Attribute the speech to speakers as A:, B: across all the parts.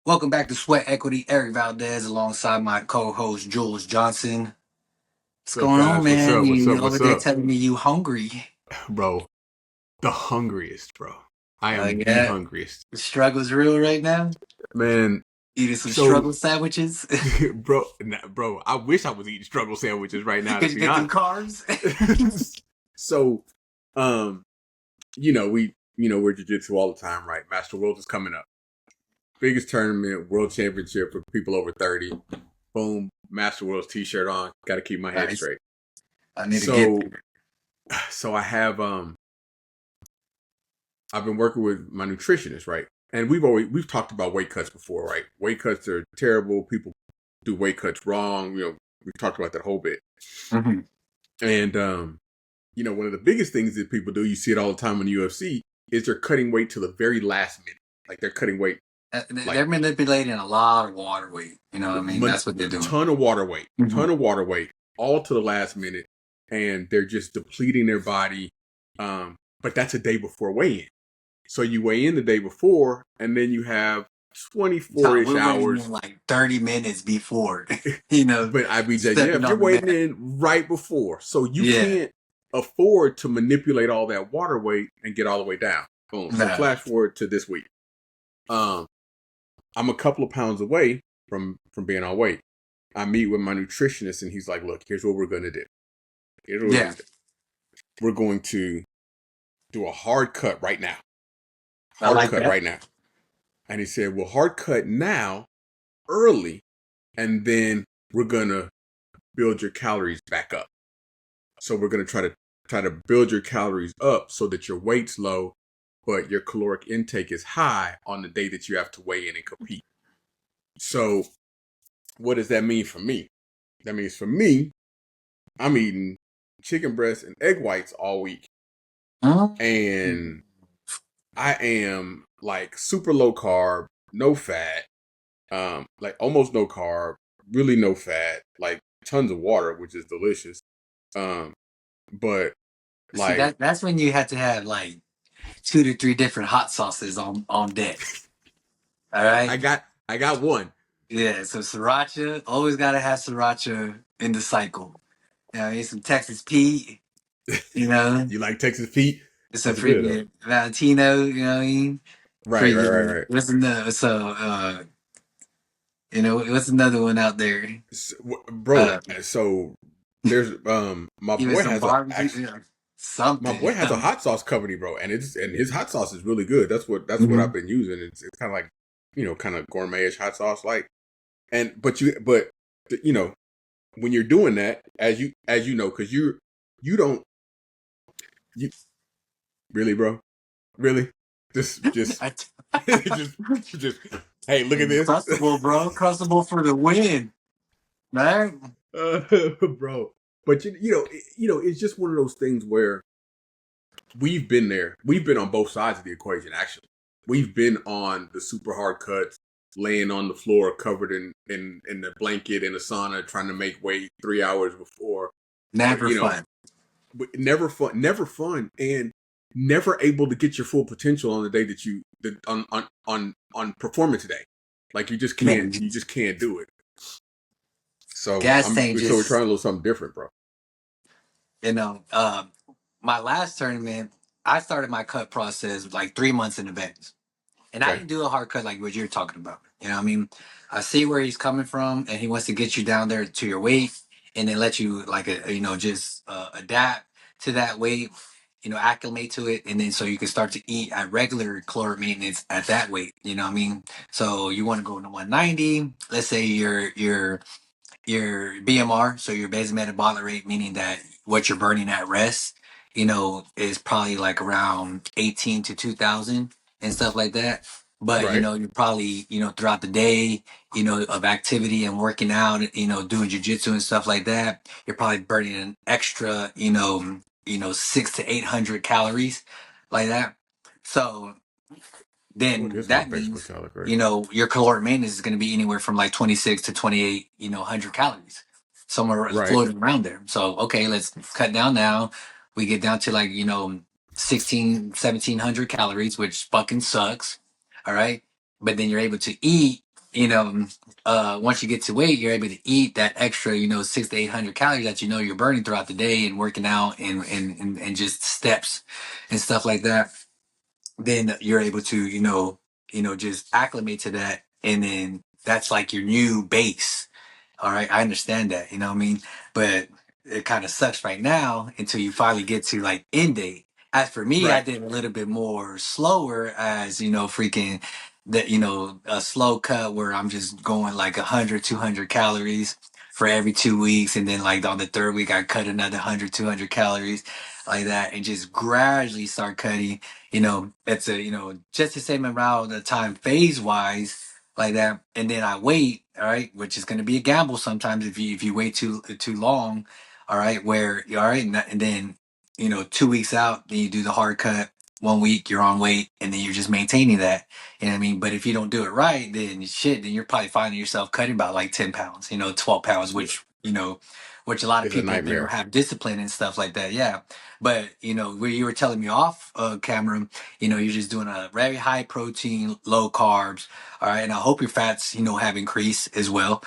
A: Welcome back to Sweat Equity. Eric Valdez alongside my co-host Jules Johnson. What's
B: What's up,
A: going on,
B: guys? What's
A: man?
B: up? What's
A: You
B: up?
A: over
B: What's
A: there
B: up?
A: telling me you hungry?
B: Bro, the hungriest, bro. I am the
A: Yeah,
B: hungriest.
A: the struggle's real right now.
B: Man,
A: Eating some
B: so,
A: struggle sandwiches.
B: bro, I wish I was eating struggle sandwiches right now, to
A: Cause you
B: be
A: get them
B: honest.
A: carbs.
B: so, um, we're jiu-jitsu all the time, right? Master World is coming up. Biggest tournament, world championship for people over 30. Boom, Master World's t-shirt on. Got to keep my head
A: Nice.
B: straight.
A: I need to get
B: So,
A: there.
B: so I've been working with my nutritionist, right? And we've talked about weight cuts before, right? Weight cuts are terrible. People do weight cuts wrong. We've talked about that whole bit.
A: Mm-hmm.
B: And one of the biggest things that people do, you see it all the time in the UFC, is they're cutting weight to the very last minute. Like they're cutting weight like
A: They're manipulating a lot of water weight. You know what I mean?
B: a
A: That's what they're doing.
B: ton of water weight, all to the last minute, and they're just depleting their body. But that's a day before weigh-in. So you weigh in the day before, and then you have 24
A: Tom,
B: ish
A: we're waiting in
B: hours.
A: like 30 minutes before, you know,
B: But IBJ, yeah,
A: stepping
B: if you're
A: on the
B: waiting
A: mat.
B: in right before, so you
A: Yeah.
B: can't afford to manipulate all that water weight and get all the way down. Boom. So
A: Nah.
B: flash forward to this week. Um, I'm a couple of pounds away from being on weight. I meet with my nutritionist, and he's like, "Look, here's what we're gonna do. Here's what we're
A: Yeah.
B: gonna do. We're going to do a hard cut right now.
A: I
B: Hard
A: like
B: cut
A: that.
B: right now." And he said, "Well, hard cut now, early, and then we're gonna build your calories back up. So we're gonna try to build your calories up so that your weight's low, but your caloric intake is high on the day that you have to weigh in and compete." So what does that mean for me? That means for me, I'm eating chicken breast and egg whites all week,
A: Mm.
B: and I am like super low carb, no fat, like almost no carb, really no fat, like tons of water, which is delicious. Um, but
A: See
B: like
A: that's when you have to have like 2 to 3 different hot sauces on deck. All
B: I
A: right.
B: got I got one.
A: Yeah. So sriracha, always gotta have sriracha in the cycle. You know, some Texas Pete. You know,
B: You like Texas Pete?
A: it's a
B: That's good though.
A: freaking Valentino. You know what I mean?
B: Right, right, right,
A: Freaking
B: right.
A: what's another? So what's another one out there?
B: So, bro,
A: Uh,
B: so there's my
A: even
B: boy
A: some
B: has a
A: barbecue.
B: actually my
A: Something.
B: boy has a hot sauce company, bro, and his hot sauce is really good. That's what I've
A: Mhm.
B: been using. It's kind of like kind of gourmetish hot sauce like. And but you know when you're doing that, as you know, because you don't you really, bro, really, just
A: I
B: just just hey, look at this.
A: Crustable, bro. Crustable for the win, man.
B: Bro. But it's just one of those things where we've been there. We've been on both sides of the equation. Actually, we've been on the super hard cuts, laying on the floor, covered in the blanket in the sauna, trying to make weight 3 hours before. But
A: Never fun.
B: never fun, never fun, and never able to get your full potential on the day that on performance day. Like
A: Man,
B: you just can't do it. So
A: gas
B: I'm
A: tank
B: so we're trying
A: just,
B: a little something different, bro.
A: you know, my last tournament, I started my cut process like 3 months in advance. And I
B: Okay.
A: didn't do a hard cut like what you're talking about. You know what I mean? I see where he's coming from and he wants to get you down there to your weight and then let you like, just adapt to that weight, acclimate to it. And then so you can start to eat at regular caloric maintenance at that weight. You know what I mean? So you want to go to 190. Let's say your BMR, so your basal metabolic rate, meaning that what you're burning at rest, is probably like around 18 to 2000 and stuff like that. But
B: Right.
A: you're probably throughout the day, of activity and working out, doing jujitsu and stuff like that, you're probably burning an extra, 6 to 800 calories, like that. So
B: What
A: then
B: is my
A: that
B: base
A: means
B: metallic rate?
A: your caloric maintenance is going to be anywhere from like 26 to 28 100 calories, somewhere
B: Right.
A: floating around there. So okay, let's cut down now. We get down to like 16 1700 calories, which fucking sucks. All right, but then you're able to eat you know, once you get to weight, you're able to eat that extra, 600 to 800 calories that you're burning throughout the day and working out and just steps and stuff like that. Then you're able to, just acclimate to that, and then that's like your new base. All right, I understand that, you know what I mean? But it kind of sucks right now until you finally get to like end date. As for me, I
B: Right.
A: did a little bit more slower as, freaking that, a slow cut where I'm just going like 100, 200 calories for every 2 weeks. And then like on the third week, I cut another 100, 200 calories like that and just gradually start cutting, it's a, just the same amount of time phase wise like that, and then I wait, all right, which is going to be a gamble sometimes if you wait too long, all right, where all right, and then 2 weeks out, then you do the hard cut. 1 week you're on weight, and then you're just maintaining that. You know what I mean? But if you don't do it right, then shit, then you're probably finding yourself cutting about like 10 pounds, 12 pounds,
B: Yeah.
A: which a lot of
B: It's a
A: people they don't
B: nightmare.
A: have discipline and stuff like that. Yeah, but where you were telling me off, camera, you're just doing a very high protein, low carbs, all right, and I hope your fats, have increased as well,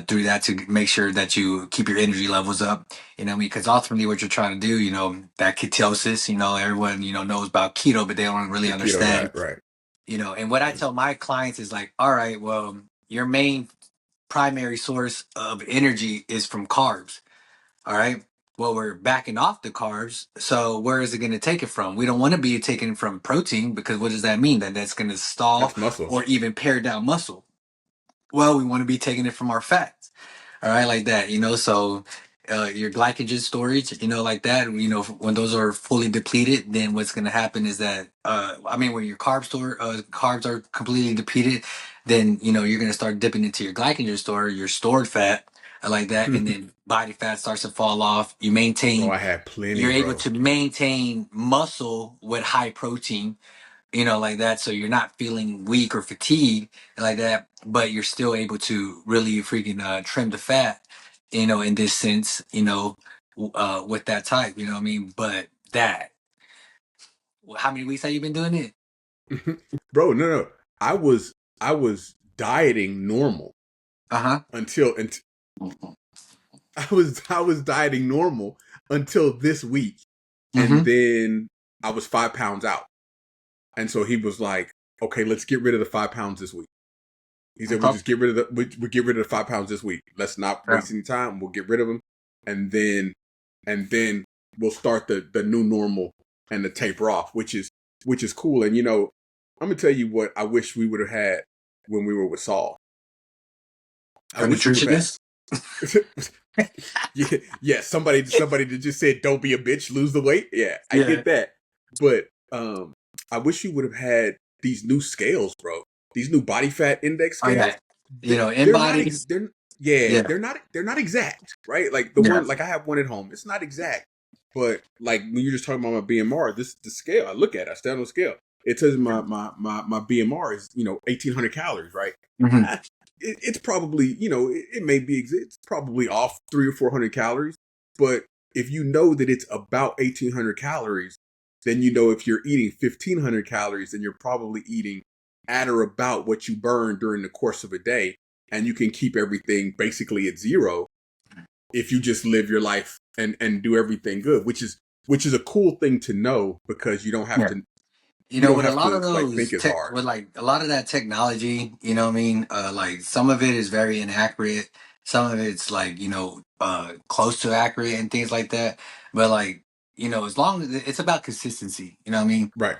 A: through that to make sure that you keep your energy levels up. You know what I mean? Because ultimately, what you're trying to do, that ketosis, everyone, knows about keto, but they don't really
B: The keto
A: understand,
B: diet, right?
A: and what I tell my clients is like, all right, well, your main primary source of energy is from carbs. All right. Well, we're backing off the carbs. So where is it going to take it from? We don't want to be taking from protein because what does that mean? That that's going to stall
B: That's muscle.
A: or even pare down muscle. Well, we want to be taking it from our fats. All right, like that, so your glycogen storage, like that, when those are fully depleted, then what's going to happen is that, when your carbs are completely depleted, then, you're going to start dipping into your glycogen store, your stored fat, like that, and then body fat starts to fall off.
B: Bro, I had plenty,
A: You're able
B: bro.
A: to maintain muscle with high protein, like that. So you're not feeling weak or fatigued like that, but you're still able to really freaking trim the fat, in this sense, with that type, you know what I mean? But that, how many weeks have you been doing it?
B: Bro, no, no. I was dieting normal
A: Uh huh.
B: until I was dieting normal until this week, and
A: Mm-hmm.
B: then I was 5 pounds out, and so he was like, "Okay, let's get rid of the 5 pounds this week." He said, "We
A: Okay.
B: just get rid of we get rid of the 5 pounds this week. Let's not
A: Yeah.
B: waste any time. We'll get rid of them, and then we'll start the new normal and the taper off, which is cool. And I'm gonna tell you what I wish we would have had when we were with Saul. I
A: A
B: wish we would have
A: nutritionist.
B: had. Yeah, yeah. Somebody that just said, "Don't be a bitch, lose the weight." Yeah, I
A: Yeah.
B: get that, but I wish you would have had these new scales, bro. These new body fat index
A: Oh
B: scales.
A: yeah. In
B: They're not.
A: bodies.
B: They're yeah.
A: Yeah.
B: They're not exact, right? Like the
A: Yeah.
B: one, like I have one at home. It's not exact, but like when you're just talking about my BMR, this the scale. I look at it. I stand on the scale. It says my BMR is 1,800 calories, right?
A: Mm-hmm.
B: Ah, it's probably it may be it's probably off 300 or 400 calories, but if you know that it's about 1,800 calories, then if you're eating 1,500 calories, then you're probably eating at or about what you burn during the course of a day, and you can keep everything basically at zero if you just live your life and do everything good, which is a cool thing to know because
A: Yeah.
B: you don't
A: With a
B: have
A: lot
B: to
A: of
B: like
A: those
B: think as
A: tech,
B: hard.
A: with like a lot of that technology, what I mean? Like some of it is very inaccurate. Some of it's like, close to accurate and things like that. But like, as long as it's about consistency, you know what I mean?
B: Right,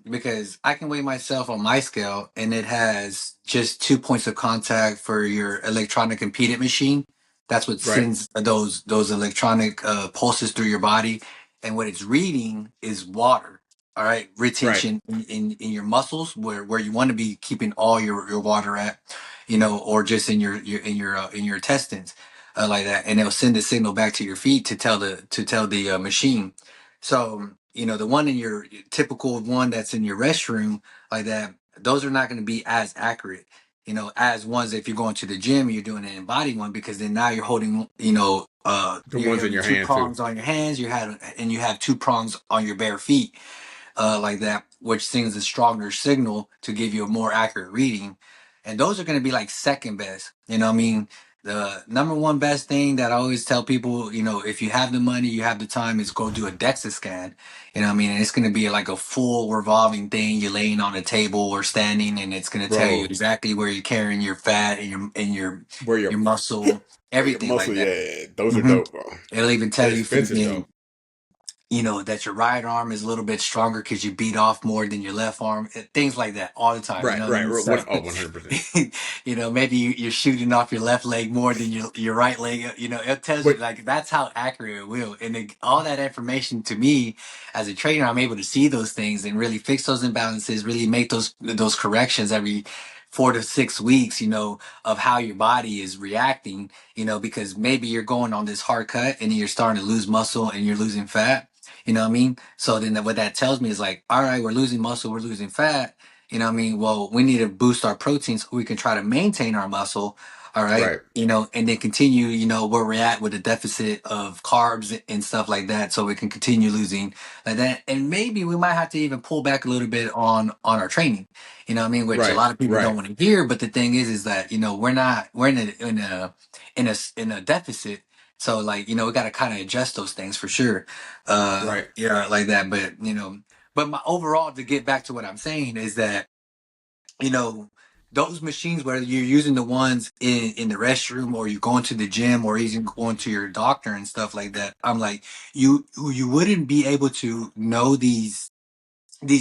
A: Because I can weigh myself on my scale and it has just 2 points of contact for your electronic impedance machine. That's what
B: right,
A: sends those electronic pulses through your body, and what it's reading is water. All right,
B: right.
A: retention in your muscles where you want to be keeping all your water at, or just in your intestines, like that, and it'll send the signal back to your feet to tell the machine. So, the one in your typical one that's in your restroom, like that, those are not going to be as accurate, as ones if you're going to the gym and you're doing an embodied one, because then now you're holding,
B: The
A: you're
B: ones in
A: having
B: your
A: two
B: hand too.
A: prongs on your hands, you have two prongs on your bare feet, like that, which sends a stronger signal to give you a more accurate reading. and those are going to be like second best. You know what I mean? The number one best thing that I always tell people, you know, if you have the money, you have the time, is go do a DEXA scan. You know what I mean? And it's going to be like a full revolving thing. You're laying on a table or standing, and it's going to tell you
B: Bro,
A: exactly where you're carrying your fat and
B: where your
A: your muscle,
B: where your
A: everything like
B: muscle,
A: that.
B: yeah, those are
A: Hmm.
B: dope, bro.
A: It'll even tell
B: They're
A: you
B: expensive though.
A: freaking, you know, that your right arm is a little bit stronger because you beat off more than your left arm, things like that all the time. You
B: Right,
A: know what I
B: right.
A: mean? So,
B: 100%.
A: you know, maybe you're shooting off your left leg more than your right leg. You know, it tells you
B: But
A: like that's how accurate it will. And all that information to me as a trainer, I'm able to see those things and really fix those imbalances, really make those corrections every 4 to 6 weeks. You know, of how your body is reacting. You know, because maybe you're going on this hard cut and you're starting to lose muscle and you're losing fat. You know what I mean? So then what that tells me is like, all right, we're losing muscle, we're losing fat. You know what I mean? Well, we need to boost our protein so we can try to maintain our muscle. All right.
B: right,
A: You know, and then continue, you know, where we're at with a deficit of carbs and stuff like that. So we can continue losing like that. And maybe we might have to even pull back a little bit on our training. You know what I mean? Which a
B: right,
A: lot of people
B: right,
A: don't want to hear. But the thing is that, you know, we're in a deficit. So like, you know, we got to kind of adjust those things for sure.
B: right.
A: Yeah, like that. But you know, but my overall, to get back to what I'm saying, is that, you know, those machines, whether you're using the ones in the restroom or you going to the gym or even going to your doctor and stuff like that, I'm like, you wouldn't be able to know these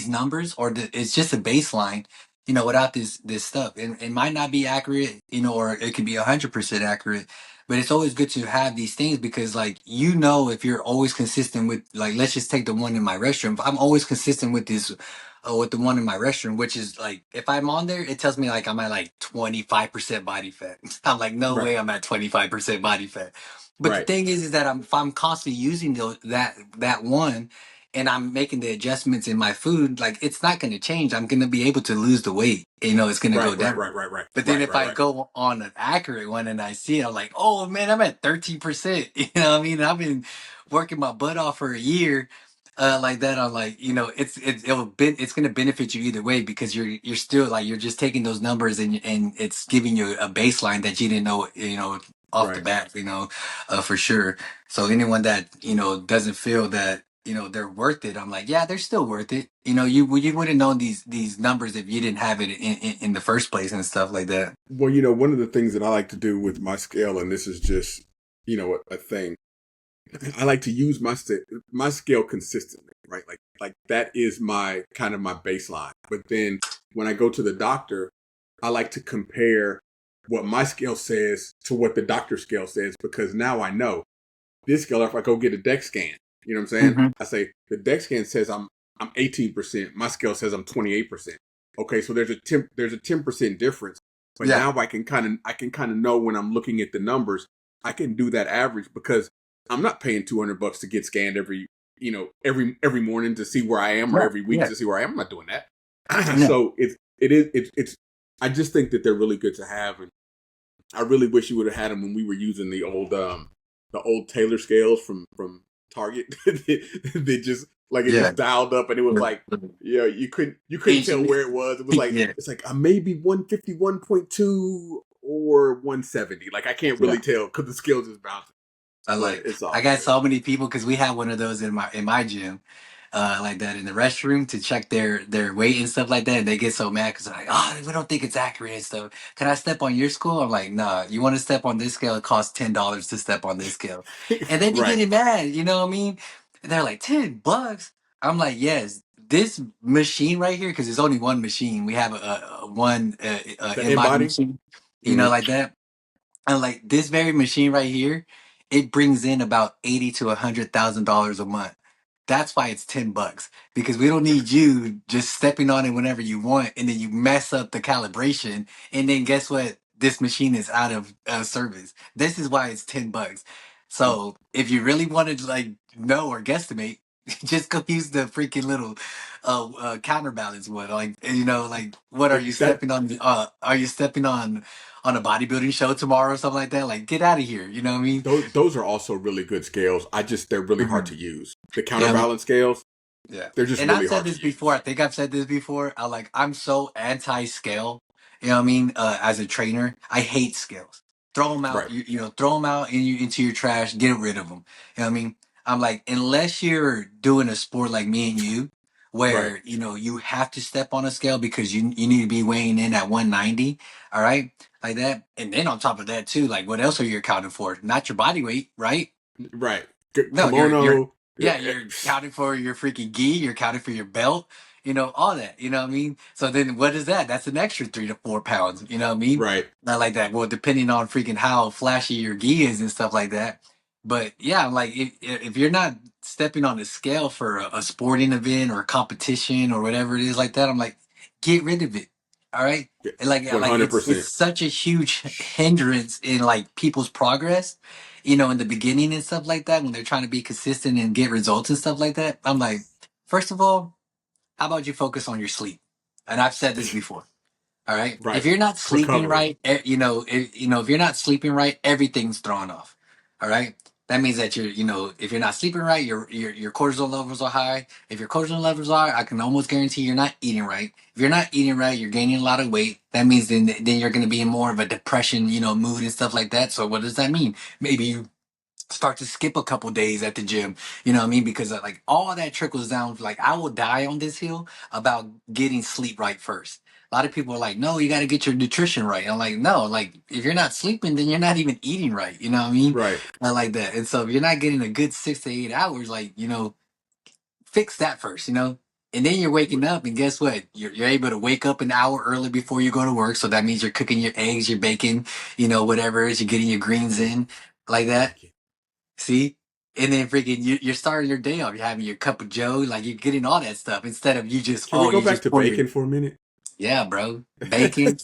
A: numbers, or it's just a baseline, you know, without this stuff. And it might not be accurate, you know, or it could be 100% accurate, but it's always good to have these things because, like, you know, if you're always consistent with, like, let's just take the one in my restroom. If I'm always consistent with this, with the one in my restroom, which is like, if I'm on there, it tells me like I'm at like 25% body fat. I'm like, no
B: Right,
A: way I'm at 25% body fat. But the
B: right,
A: thing is that if I'm constantly using that one, and I'm making the adjustments in my food, like, it's not going to change. I'm going to be able to lose the weight. You know, it's going to go
B: right, right,
A: down.
B: right, right, right,
A: But then
B: right,
A: if
B: right,
A: I
B: right.
A: go on an accurate one and I see it, I'm like, oh man, I'm at 13%. You know what I mean? I've been working my butt off for a year. Like that, I'm like, you know, it's gonna benefit you either way because you're still like you're just taking those numbers and it's giving you a baseline that you didn't know, you know, off the
B: Right.
A: bat, you know, for sure. So anyone that, you know, doesn't feel that, you know, they're worth it, I'm like, yeah, they're still worth it. You know, you wouldn't know these numbers if you didn't have it in the first place and stuff like that.
B: Well, one of the things that I like to do with my scale, and this is just, a thing. I like to use my scale consistently, right? Like that is my kind of my baseline. But then when I go to the doctor, I like to compare what my scale says to what the doctor scale says because now I know this scale. If I go get a DEX scan, you know what I'm saying?
A: Hmm.
B: I say the DEX scan says I'm 18%. My scale says I'm 28%. Okay, so there's a 10% difference. But
A: Yeah.
B: now I can kind of know when I'm looking at the numbers, I can do that average because I'm not paying $200 to get scanned every morning to see where I am or
A: Yeah.
B: every week
A: Yeah.
B: to see where I am. I'm not doing that.
A: No.
B: So it's I just think that they're really good to have, and I really wish you would have had them when we were using the old Taylor scales from Target. They just like it
A: Yeah.
B: just dialed up and it was like you couldn't tell
A: Ancient.
B: where it was. It was like
A: Yeah.
B: it's like maybe 151.2 or 170. Like I can't
A: Yeah.
B: really tell because the scales just bouncing.
A: I
B: But
A: like
B: it's
A: I
B: all
A: got
B: good.
A: so many people because we have one of those in my gym, like that in the restroom to check their weight and stuff like that. And they get so mad because they're like, oh, we don't think it's accurate and stuff. Can I step on your scale? I'm like, nah. You want to step on this scale? It costs $10 to step on this scale, and then you
B: Right.
A: get mad. You know what I mean? And they're like $10. I'm like, yes. This machine right here, because there's only one machine. We have a one
B: The
A: in-body
B: embody.
A: machine, you know,
B: Hmm.
A: like that. And like this very machine right here, it brings in about 80 to $100,000 a month. That's why it's $10 because we don't need you just stepping on it whenever you want, and then you mess up the calibration, and then guess what? This machine is out of service. This is why it's $10. So if you really wanted to like know or guesstimate, just go use the freaking little counterbalance one. Like, you know, like, what are you
B: That
A: stepping on? Are you stepping on a bodybuilding show tomorrow or something like that? Like, get out of here. You know what I mean?
B: those are also really good scales. They're really hard
A: Mhm.
B: to use. The
A: Yeah,
B: counterbalance scales,
A: yeah.
B: they're just
A: And I've
B: really
A: said
B: hard to
A: this before. I
B: use.
A: think I've said this before. I'm so anti scale You know what I mean? As a trainer, I hate scales. Throw them out.
B: Right.
A: Throw them out into your trash. Get rid of them. You know what I mean? I'm like, unless you're doing a sport like me and you,
B: Right.
A: where you have to step on a scale because you need to be weighing in at 190. All right, like that. And then on top of that too, like what else are you accounting for? Not your body weight, right?
B: Right.
A: No, you're
B: Kimono.
A: yeah, you're counting for your freaking gi, you're counting for your belt, all that. You know what I mean? So then what is that? That's an extra 3 to 4 pounds, you know what I mean?
B: Right.
A: Not like that. Well, depending on freaking how flashy your gi is and stuff like that. But yeah, like if you're not stepping on the scale for a sporting event or a competition or whatever it is like that, I'm like, get rid of it. All right. And like it's
B: 100%.
A: such a huge hindrance in like people's progress, in the beginning and stuff like that, when they're trying to be consistent and get results and stuff like that. I'm like, first of all, how about you focus on your sleep? And I've said this before. All right. If
B: Right.
A: you're not sleeping
B: Recovery.
A: right, if you're not sleeping right, everything's thrown off. All right. That means that if you're not sleeping right, your cortisol levels are high. If your cortisol levels are, I can almost guarantee you're not eating right. If you're not eating right, you're gaining a lot of weight. That means then you're going to be in more of a depression, mood and stuff like that. So what does that mean? Maybe you start to skip a couple days at the gym. You know what I mean? Because like all that trickles down. Like I will die on this hill about getting sleep right first. A lot of people are like, no, you got to get your nutrition right. I'm like, no, like if you're not sleeping, then you're not even eating right. You know what I mean?
B: Right.
A: I like that. And so if you're not getting a good 6 to 8 hours, like, fix that first, And then you're waking up, and guess what? You're able to wake up an hour early before you go to work. So that means you're cooking your eggs, your bacon, whatever it is, you're getting your greens in like that.
B: Bacon.
A: See? And then freaking you're starting your day off. You're having your cup of Joe, like you're getting all that stuff instead of
B: Can we go
A: you
B: back
A: just
B: to
A: pour your
B: bacon for a minute?
A: yeah, bro. Bacon.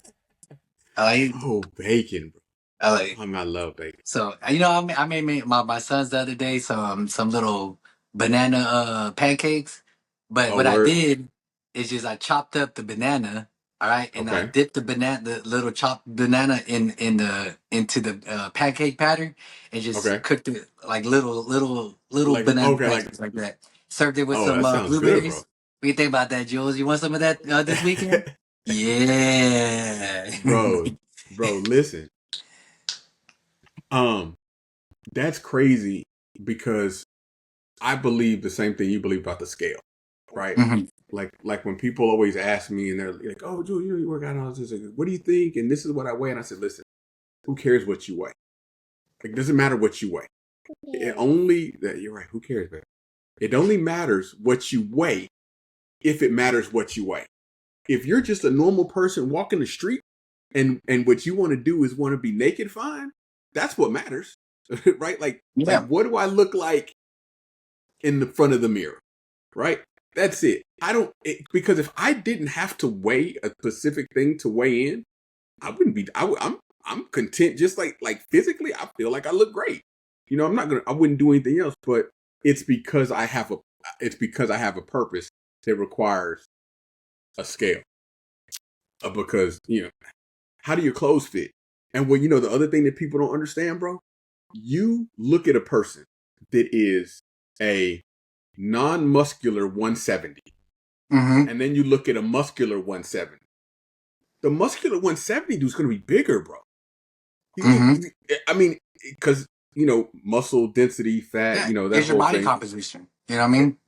A: I like
B: Oh, bacon, bro.
A: I like
B: I love bacon.
A: so I made my sons the other day some little banana pancakes. But
B: Oh,
A: what I
B: word.
A: did is just I chopped up the banana, all right, and I
B: Okay.
A: dipped the little chopped banana into the pancake pattern and just
B: Okay.
A: cooked it like little
B: Like,
A: banana
B: okay, like,
A: pancakes like that. Served it with
B: oh,
A: some
B: that sounds good, bro.
A: blueberries. What do you think about that, Jules? You want some of that this weekend? Yeah.
B: Bro, bro, listen. Um, that's crazy because I believe the same thing you believe about the scale, right?
A: Mhm.
B: Like when people always ask me and they're like, "Oh, Joe, you work out and all this. Like, what do you think?" And this is what I weigh. And I said, "Listen, who cares what you weigh? Like, it doesn't matter what you weigh. It only that you're right. Who cares, man? It only matters what you weigh if it matters what you weigh. If you're just a normal person walking the street and what you want to do is want to be naked, fine. That's what matters, right? Like
A: Yeah.
B: what do I look like in the front of the mirror, right? That's it. Because if I didn't have to weigh a specific thing to weigh in, I wouldn't be. I'm content. Just like physically, I feel like I look great. I'm not gonna. I wouldn't do anything else. But it's because I have a. It's because I have a purpose that requires a scale. Because how do your clothes fit? And the other thing that people don't understand, bro, you look at a person that is a non-muscular 170,
A: Hmm.
B: and then you look at a muscular 170. The muscular 170 dude's gonna be bigger, bro.
A: Hmm.
B: I mean, because muscle density, fat,
A: Yeah.
B: that
A: It's your
B: whole
A: body
B: thing.
A: composition. You know what I mean?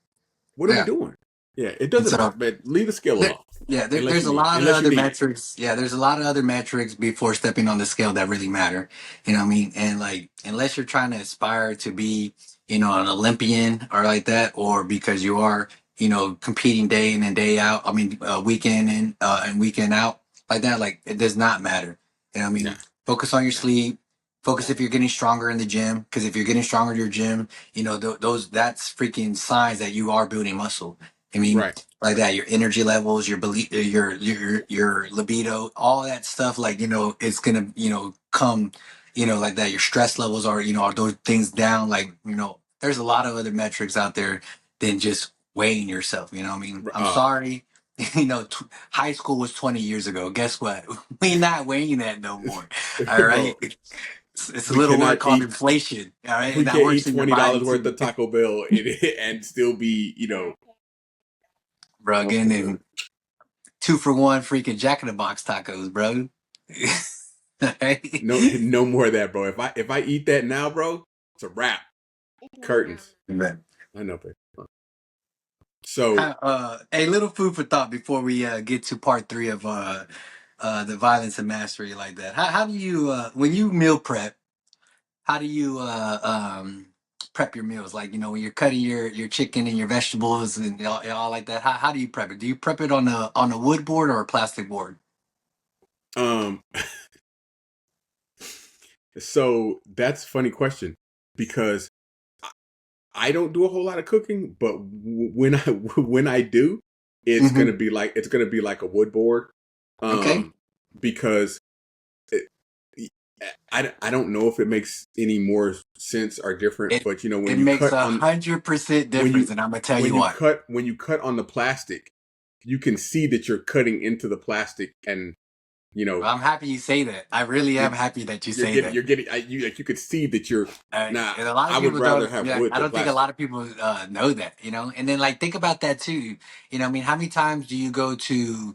B: What are we
A: Yeah.
B: doing? Yeah, it
A: And
B: doesn't.
A: so
B: But leave the scale
A: There,
B: alone,
A: yeah,
B: unless
A: there's
B: you
A: a
B: need,
A: lot of
B: unless you
A: other
B: need it.
A: metrics. Yeah, there's a lot of other metrics before stepping on the scale that really matter. You know what I mean? And like, unless you're trying to aspire to be, an Olympian or like that, or because you are, competing day in and day out. I mean, weekend in and weekend out like that. Like, it does not matter. You know what I
B: Nah,
A: mean? Focus on your
B: nah.
A: sleep. Focus if you're getting stronger in the gym, because if you're getting stronger in your gym, those that's freaking signs that you are building muscle. I mean,
B: Right.
A: like that, your energy levels, your belief, your libido, all that stuff. Like it's gonna come, like that. Your stress levels are those things down. Like there's a lot of other metrics out there than just weighing yourself. You know, what I mean, I'm
B: Uh,
A: sorry. High school was 20 years ago. Guess what? We not weighing that no more. All right.
B: bro,
A: It's a
B: we
A: little word
B: cannot
A: called
B: eat.
A: inflation. All right,
B: We
A: and that
B: can't
A: works
B: eat
A: in your
B: $20
A: body
B: worth
A: too,
B: of Taco Bell and still be,
A: bro.
B: muscular.
A: Again, 2-for-1 freaking Jack in the Box tacos, bro. Right?
B: No, no more of that, bro. If I eat that now, bro, it's a wrap. Curtains.
A: Man.
B: I know, babe. So,
A: A little food for thought before we get to part three of the violence and mastery like that. How do you when you meal prep? How do you prep your meals? Like, when you're cutting your chicken and your vegetables and all like that. How do you prep it? Do you prep it on a wood board or a plastic board?
B: um, so that's a funny question because I don't do a whole lot of cooking, but when I when I do,
A: Hmm.
B: it's gonna be like a wood board,
A: Okay.
B: um, because it, I don't know if it makes any more sense or different,
A: It
B: but when
A: it
B: you
A: makes
B: cut
A: a
B: on
A: 100%
B: when
A: difference,
B: you
A: and I'm gonna tell you why.
B: when you cut on the plastic, you can see that you're cutting into the plastic, and you know
A: I'm happy you say that. I really
B: you're
A: am happy that you say that.
B: you're getting you like you could see that you're now.
A: And a lot of
B: I would
A: people
B: rather
A: don't.
B: have
A: Yeah,
B: wood
A: I
B: than
A: don't think a
B: plastic.
A: lot of people know that. And then like think about that too. I mean, how many times do you go to,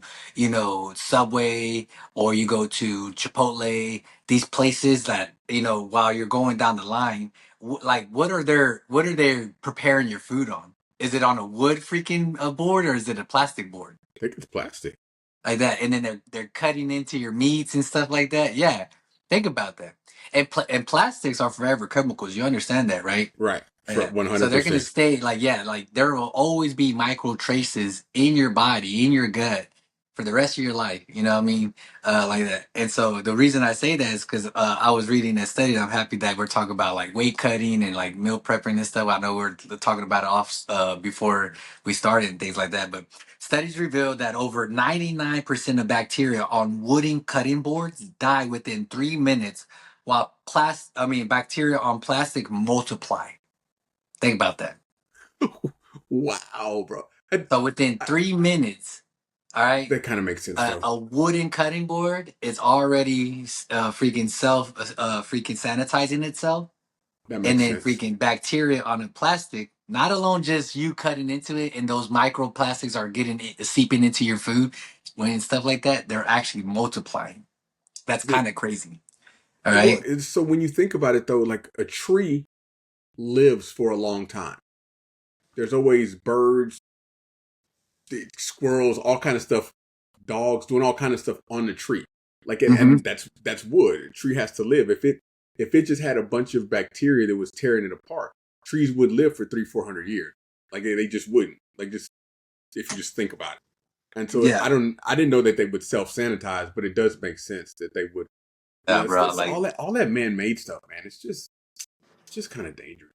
A: Subway or you go to Chipotle? These places that while you're going down the line, like what are they preparing your food on? Is it on a wood freaking board or is it a plastic board?
B: I think it's plastic.
A: Like that, and then they're cutting into your meats and stuff like that. Yeah, think about that. And plastics are forever chemicals. You understand that, right?
B: Right. For
A: Yeah. So they're gonna
B: 100%.
A: stay like, yeah, like there will always be micro traces in your body, in your gut, for the rest of your life. You know what I mean? Like that. And so the reason I say that is because I was reading that study. And I'm happy that we're talking about like weight cutting and like meal prepping and stuff. I know we're talking about it off before we started and things like that, but studies revealed that over 99% of bacteria on wooden cutting boards die within 3 minutes, while bacteria on plastic multiply. Think about that.
B: Wow, bro.
A: So within
B: I,
A: 3 minutes, all right,
B: that kind of makes sense, though.
A: a wooden cutting board is already freaking sanitizing itself,
B: That
A: and
B: makes
A: then
B: sense.
A: freaking bacteria on a plastic. Not alone just you cutting into it, and those microplastics are seeping into your food, when stuff like that, they're actually multiplying. That's
B: The,
A: kind of crazy. All
B: well,
A: right.
B: so when you think about it, though, like a tree lives for a long time. There's always birds, squirrels, all kind of stuff, dogs doing all kind of stuff on the tree. Like,
A: Mm-hmm.
B: and that's wood. A tree has to live. If it just had a bunch of bacteria that was tearing it apart, trees would live for 300-400 years. Like they just wouldn't. Like just if you just think about it. And so
A: Yeah.
B: I didn't know that they would self sanitize, but it does make sense that they would.
A: Bro.
B: It's all that man made stuff, man. It's just kind of dangerous.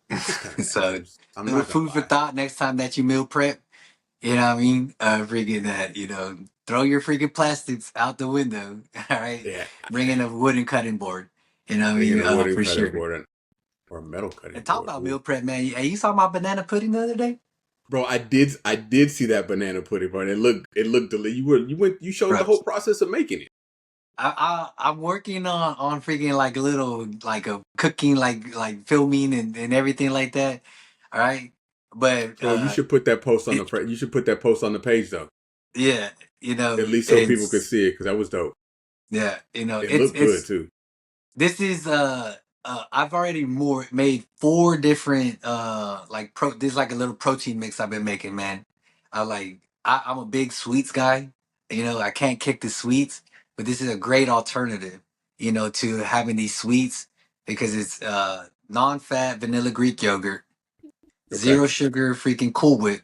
B: It's just kind of
A: So,
B: dangerous. I'm
A: little
B: not gonna
A: food for
B: lie.
A: thought next time that you meal prep. You know what I mean? Freaking that, throw your freaking plastics out the window. All right.
B: Yeah,
A: Bring in a wooden cutting board. You know what I
B: bring in
A: mean?
B: a wooden
A: For
B: cutting
A: sure.
B: board or a metal cutting
A: And talk
B: board.
A: about
B: Ooh.
A: meal prep, man. Hey, you saw my banana pudding the other day?
B: Bro, I did see that banana pudding, bro. It looked delicious. You showed the
A: Bro,
B: whole process of making it.
A: I'm working on freaking like a little, like a cooking, like filming and everything like that. All right. But,
B: Bro, you should put that post on
A: it,
B: you should put that post on the page though.
A: yeah,
B: At least so people could
A: it's,
B: see it because that was dope.
A: yeah,
B: It
A: it's,
B: looked good
A: it's,
B: too.
A: This is I've already more made four different this is like a little protein mix I've been making, man. I'm a big sweets guy. I can't kick the sweets, but this is a great alternative, to having these sweets because it's non-fat vanilla Greek yogurt,
B: Okay.
A: zero sugar freaking Cool Whip.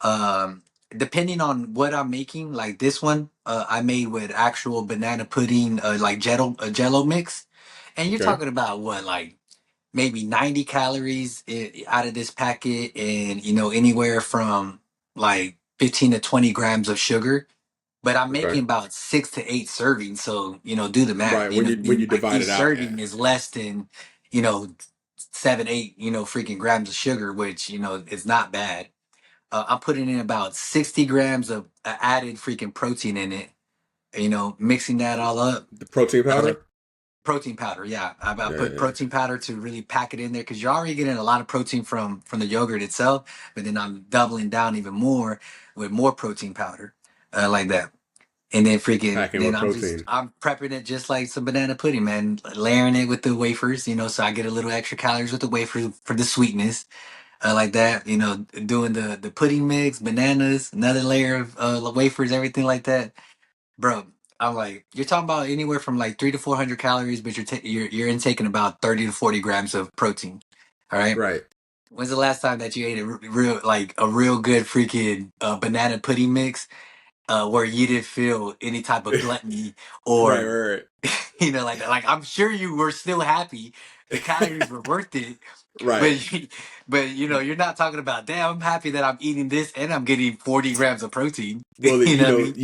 A: Um Depending on what I'm making, like this one, I made with actual banana pudding, like jello mix. And you're
B: Okay.
A: talking about what, like maybe 90 calories out of this packet, and anywhere from like 15 to 20 grams of sugar. But I'm
B: Okay.
A: making about 6 to 8 servings, so do the math.
B: Right. When you
A: Like
B: divide
A: each
B: it out, yeah.
A: serving is less than you know 7, 8 freaking grams of sugar, which is not bad. I'm putting in about 60 grams of added freaking protein in it. Mixing that all up.
B: The protein
A: Like
B: powder?
A: protein powder, yeah. I
B: Yeah,
A: put
B: yeah.
A: protein powder to really pack it in there because you're already getting a lot of protein from the yogurt itself. But then I'm doubling down even more with more protein powder. like that. And then freaking,
B: Packing
A: then
B: with protein.
A: I'm prepping it just like some banana pudding, man. Layering it with the wafers, so I get a little extra calories with the wafers for the sweetness, like that. Doing the pudding mix, bananas, another layer of wafers, everything like that, bro. I'm like, you're talking about anywhere from like 300 to 400 calories, but you're intaking about 30 to 40 grams of protein. All right.
B: Right.
A: When's the last time that you ate a real good freaking banana pudding mix? Where you didn't feel any type of gluttony
B: Right,
A: or
B: right,
A: like that. Like I'm sure you were still happy. The calories were worth it,
B: right.
A: but you're not talking about. Damn, I'm happy that I'm eating this and I'm getting 40 grams of protein.
B: Well,
A: You know what I mean?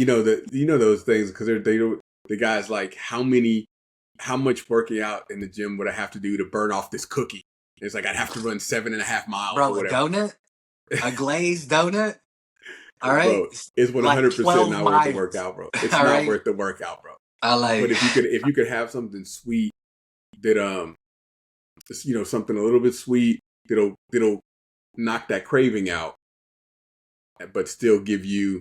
B: you know those things because they don't. The guys like how much working out in the gym would I have to do to burn off this cookie? It's like I'd have to run 7.5 miles or
A: Bro, a
B: whatever.
A: donut, a glazed donut. All right,
B: Bro, it's
A: like
B: 100%
A: 12
B: not worth the
A: miles.
B: workout, bro. It's
A: All
B: not
A: right,
B: worth the workout, bro.
A: I
B: But
A: like.
B: if you could have something sweet that something a little bit sweet that'll knock that craving out, but still give you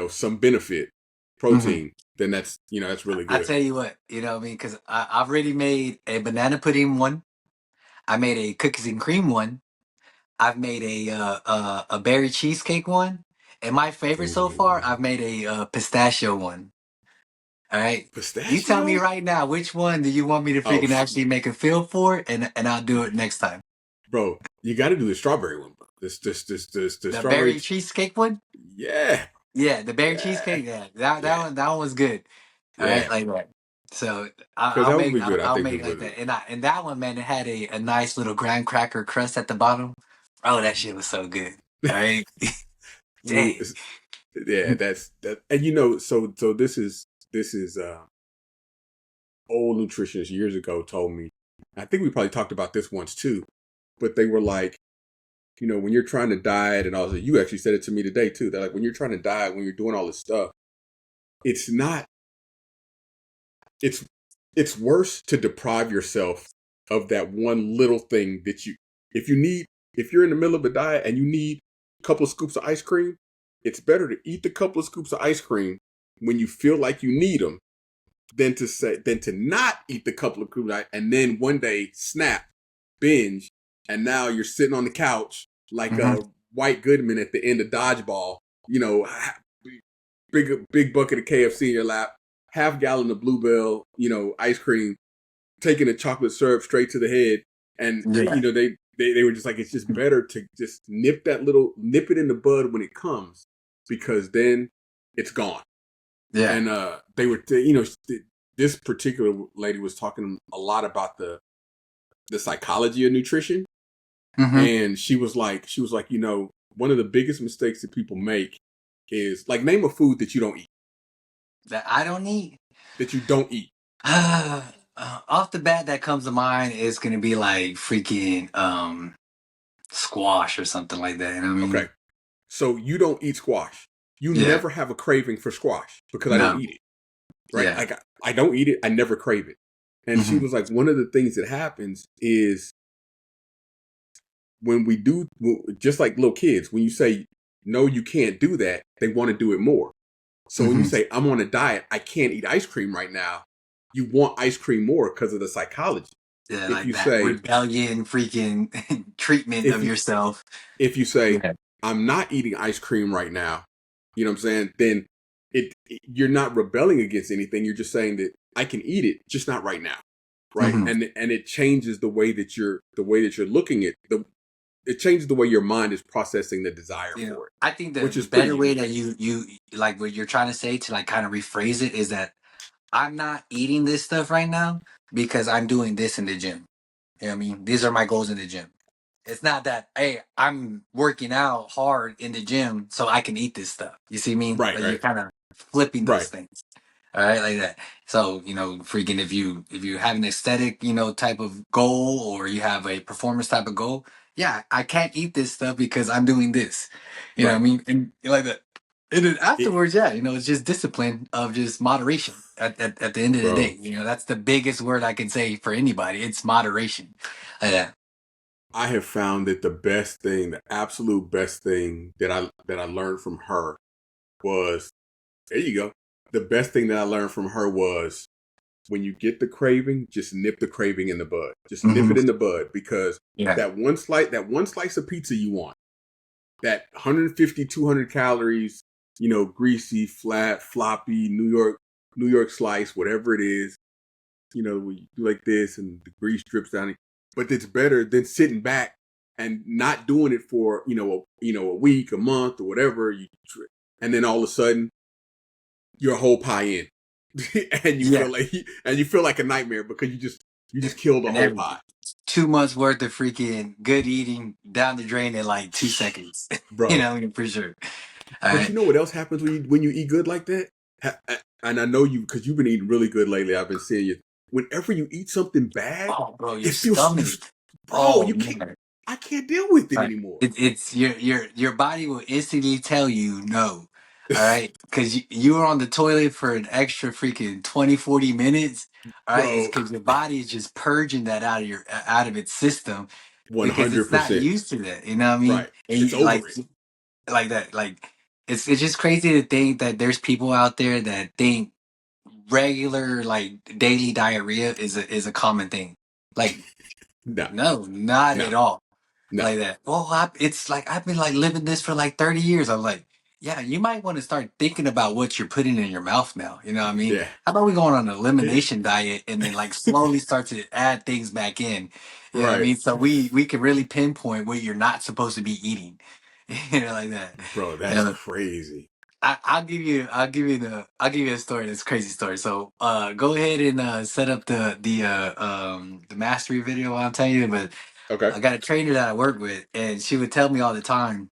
B: some benefit,
A: Mhm.
B: protein, then that's really
A: I
B: good.
A: tell you what, what I mean, because I've already made a banana pudding one. I made a cookies and cream one. I've made a berry cheesecake one, and my favorite so far,
B: Ooh,
A: I've made a pistachio one. All right, you tell me
B: pistachio,
A: right now which one do you want me to
B: oh,
A: freaking actually make a feel for, and I'll do it next time.
B: bro, you got to do the strawberry one, bro. The
A: The
B: strawberry,
A: berry cheesecake one,
B: yeah,
A: yeah, the berry
B: yeah,
A: cheesecake, yeah, that
B: yeah,
A: one was good. All right,
B: yeah,
A: like that. So
B: because
A: I'll
B: that would
A: make
B: be good. I
A: I'll
B: think
A: make
B: it
A: it like
B: would.
A: that, and that one, man, it had a nice little graham cracker crust at the bottom. Oh, that shit was so good. All right,
B: Ooh,
A: dang.
B: yeah, that's that, and so this is old nutritionists years ago told me. I think we probably talked about this once too, but they were like, when you're trying to diet, and also you actually said it to me today too. That like when you're trying to diet, when you're doing all this stuff, it's not. It's worse to deprive yourself of that one little thing that if you need if you're in the middle of a diet and you need a couple of scoops of ice cream, it's better to eat the couple of scoops of ice cream when you feel like you need them than to not eat the couple of scoops and then one day snap, binge, and now you're sitting on the couch like
A: Hmm.
B: White Goodman at the end of Dodgeball, big bucket of KFC in your lap, half gallon of Bluebell, ice cream, taking the chocolate syrup straight to the head, and
A: Yeah,
B: they were just like, it's just better to just nip it in the bud when it comes, because then it's gone.
A: yeah.
B: And they were, this particular lady was talking a lot about the psychology of nutrition,
A: Hmm.
B: and she was like, one of the biggest mistakes that people make is like name a food that you don't eat,
A: That I don't eat.
B: that you don't eat.
A: Off the bat, that comes to mind is gonna be like freaking squash or something like that. You know what I
B: Okay.
A: mean?
B: So you don't eat squash. You
A: Yeah.
B: never have a craving for squash because I don't
A: No.
B: eat it. Right?
A: Yeah.
B: Like I don't eat it. I never crave it. And she
A: Hmm.
B: was like, one of the things that happens is when we do, just like little kids, when you say, no, you can't do that, they want to do it more. So when you
A: Hmm.
B: say, I'm on a diet, I can't eat ice cream right now, you want ice cream more because of the psychology.
A: Yeah,
B: If
A: like
B: you
A: that
B: say,
A: rebellion, freaking treatment
B: if
A: of
B: you,
A: yourself.
B: if you say,
A: Yeah.
B: I'm not eating ice cream right now, you know what I'm saying? Then you're not rebelling against anything. You're just saying that I can eat it, just not right now, right?
A: Hmm.
B: And it changes the way that you're looking at it changes the way your mind is processing the desire for it,
A: I think
B: which
A: the
B: is pretty
A: better way
B: unique.
A: that you like what you're trying to say to like kind of rephrase it is that I'm not eating this stuff right now because I'm doing this in the gym. You know what I mean? These are my goals in the gym. It's not that, hey, I'm working out hard in the gym so I can eat this stuff. You see me?
B: Right,
A: Like you're
B: right,
A: kind of flipping those
B: right.
A: things. All right, like that. So, freaking if you have an aesthetic, type of goal or you have a performance type of goal, yeah, I can't eat this stuff because I'm doing this. You know what I
B: Right.
A: mean? And like that. And then
B: It,
A: afterwards, yeah, it's just discipline of just moderation at the end of the
B: bro,
A: day. That's the biggest word I can say for anybody. It's moderation. Like that.
B: I have found that the absolute best thing that I learned from her was There you go. The best thing that I learned from her was when you get the craving, just nip the craving in the bud. Just nip
A: Hmm.
B: it in the bud because
A: Yeah.
B: that one slice of pizza you want, that 150, 200 calories, greasy, flat, floppy, New York slice, whatever it is, when you do like this and the grease drips down it. But it's better than sitting back and not doing it for, a week, a month, or whatever. And then all of a sudden, you're a whole pie in. and you
A: Yeah.
B: feel like a nightmare because you just killed a
A: And
B: whole
A: then
B: pie.
A: 2 months worth of freaking good eating down the drain in like 2 seconds.
B: Bro,
A: For sure. All
B: but you
A: right.
B: know what else happens when you eat good like that? And I know you because you've been eating really good lately. I've been seeing you. Whenever you eat something bad,
A: Oh, bro, your
B: it feels
A: stomach.
B: bro.
A: Oh
B: You can't.
A: man.
B: I can't deal with it
A: Right.
B: anymore.
A: It's your body will instantly tell you no. All right. Because you were on the toilet for an extra freaking 20, 40 minutes. All right. It's
B: Bro,
A: because your body is just purging that out of its system
B: one
A: because it's
B: hundred
A: not
B: percent
A: used to that. You know what I mean?
B: right.
A: And
B: It's over it.
A: like that. Like it's just crazy to think that there's people out there that think regular like daily diarrhea is a common thing. Like
B: No,
A: no, not
B: no,
A: at all.
B: no.
A: Like that. Oh, it's like I've been like living this for like 30 years. I'm like, yeah, you might want to start thinking about what you're putting in your mouth now. You know what I mean?
B: Yeah,
A: How about we go on an
B: yeah.
A: elimination diet and then like slowly start to add things back in? You know what I
B: Right,
A: mean? So we can really pinpoint what you're not supposed to be eating. Like that.
B: bro.
A: You
B: That's
A: know,
B: crazy.
A: I'll give you a story. That's a crazy story. So go ahead and set up the mastery video I'll tell you, but
B: Okay.
A: I got a trainer that I work with, and she would tell me all the time,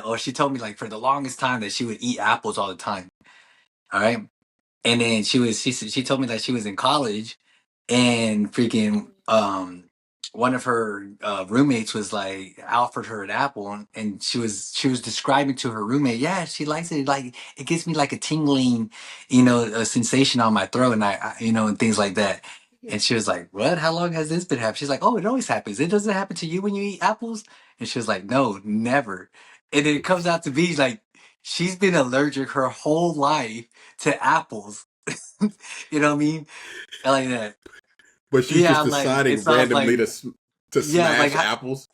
A: or she told me like for the longest time that she would eat apples all the time. All right, and then she told me that she was in college, and freaking one of her roommates was like offered her an apple, and she was describing to her roommate, yeah, she likes it, like it gives me like a tingling, a sensation on my throat, and and things like that. And she was like, what? How long has this been happening? She's like, oh, it always happens. It doesn't happen to you when you eat apples? And she was like, no, never. And then it comes out to be like she's been allergic her whole life to apples. You know what I mean? Like that.
B: But she's
A: Yeah,
B: just
A: I'm like, it
B: deciding
A: sounds like,
B: randomly to
A: yeah,
B: smash apples.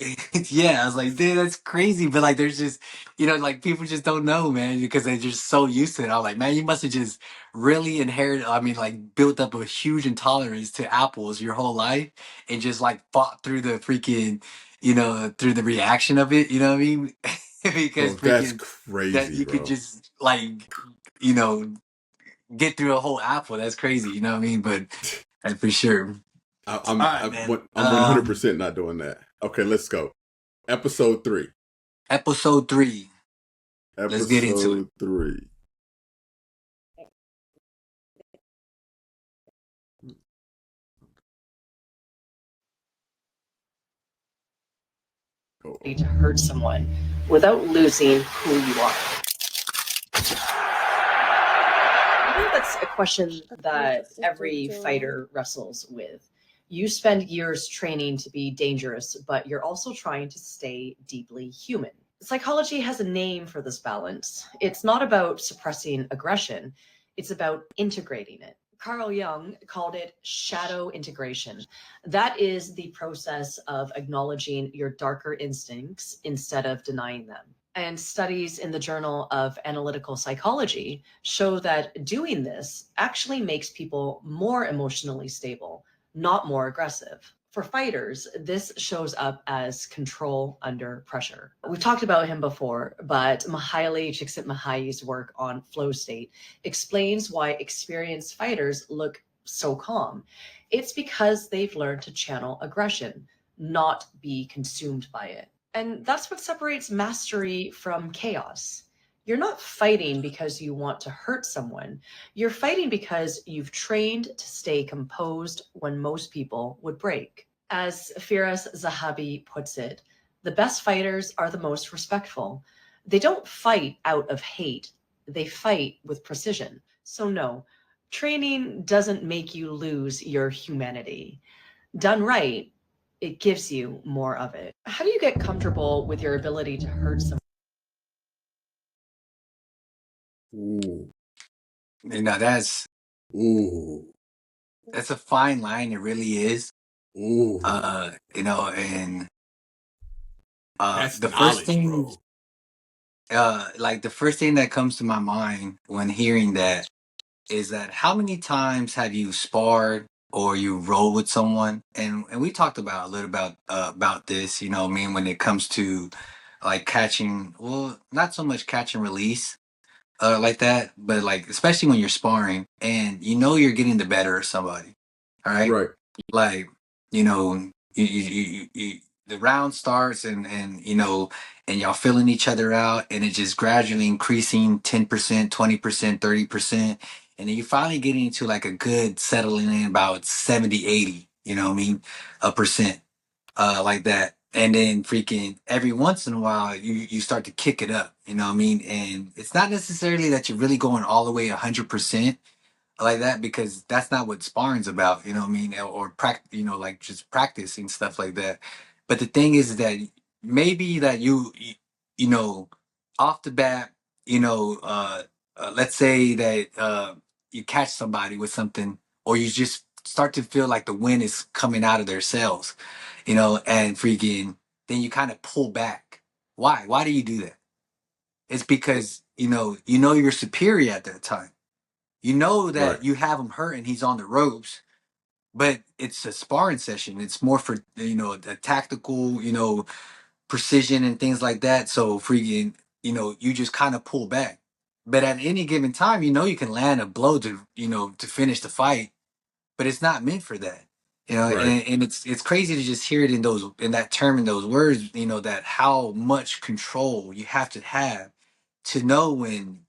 A: yeah, I was like, dude, that's crazy. But like, there's just, like people just don't know, man, because they're just so used to it. I'm like, man, you must have just really inherited, I mean, like built up a huge intolerance to apples your whole life and just like fought through the freaking, through the reaction of it. You know what I mean? Because
B: Bro, that's
A: freaking that
B: crazy,
A: you could
B: bro.
A: just like, you know, get through a whole apple. That's crazy. You know what I mean? But for sure.
B: I,
A: All
B: I'm
A: right,
B: I'm
A: man.
B: one- I'm 100% not doing that. Okay, let's go. Episode 3.
A: Episode 3. Let's get into it.
B: Episode 3. Oh,
C: to hurt someone without losing who you are? I think that's a question that every fighter wrestles with. You spend years training to be dangerous, but you're also trying to stay deeply human. Psychology has a name for this balance. It's not about suppressing aggression, it's about integrating it. Carl Jung called it shadow integration. That is the process of acknowledging your darker instincts instead of denying them. And studies in the Journal of Analytical Psychology show that doing this actually makes people more emotionally stable, not more aggressive. For fighters, this shows up as control under pressure. We've talked about him before, but Mihaly Csikszentmihalyi's work on flow state explains why experienced fighters look so calm. It's because they've learned to channel aggression, not be consumed by it. And that's what separates mastery from chaos. You're not fighting because you want to hurt someone. You're fighting because you've trained to stay composed when most people would break. As Firas Zahabi puts it, the best fighters are the most respectful. They don't fight out of hate, they fight with precision. So, no, training doesn't make you lose your humanity. Done right, it gives you more of it. How do you get comfortable with your ability to hurt someone?
B: Ooh.
A: You know,
B: Ooh.
A: that's a fine line. It really is.
B: Ooh.
A: You know, and
B: That's
A: the first
B: knowledge,
A: thing,
B: bro.
A: like the first thing that comes to my mind when hearing that is that how many times have you sparred or you roll with someone? And we talked about a little about this, you know, I mean, when it comes to like catching, well, not so much catch and release, like that, but like especially when you're sparring and you know you're getting the better of somebody. All right.
B: Right.
A: Like, you know, the round starts and you know, and y'all filling each other out and it's just gradually increasing 10%, 20%, 30%. And then you finally getting into like a good settling in about 70, 80, you know what I mean? A percent, like that. And then freaking every once in a while you start to kick it up, you know what I mean? And it's not necessarily that you're really going all the way 100%, like that, because that's not what sparring's about, you know what I mean, or practice, you know, like just practicing stuff like that. But the thing is that maybe that you know, off the bat, you know, let's say that you catch somebody with something, or you just start to feel like the wind is coming out of their sails, you know, and freaking then you kind of pull back. Why do you do that? It's because you know you're superior at that time, you know
B: Right.
A: that you have him hurt and he's on the ropes, but it's a sparring session. It's more for, you know, the tactical, you know, precision and things like that. So freaking, you know, you just kind of pull back. But at any given time, you know, you can land a blow to, you know, to finish the fight, but it's not meant for that. You know,
B: Right.
A: and it's crazy to just hear it in that term, in those words, you know, that how much control you have to know when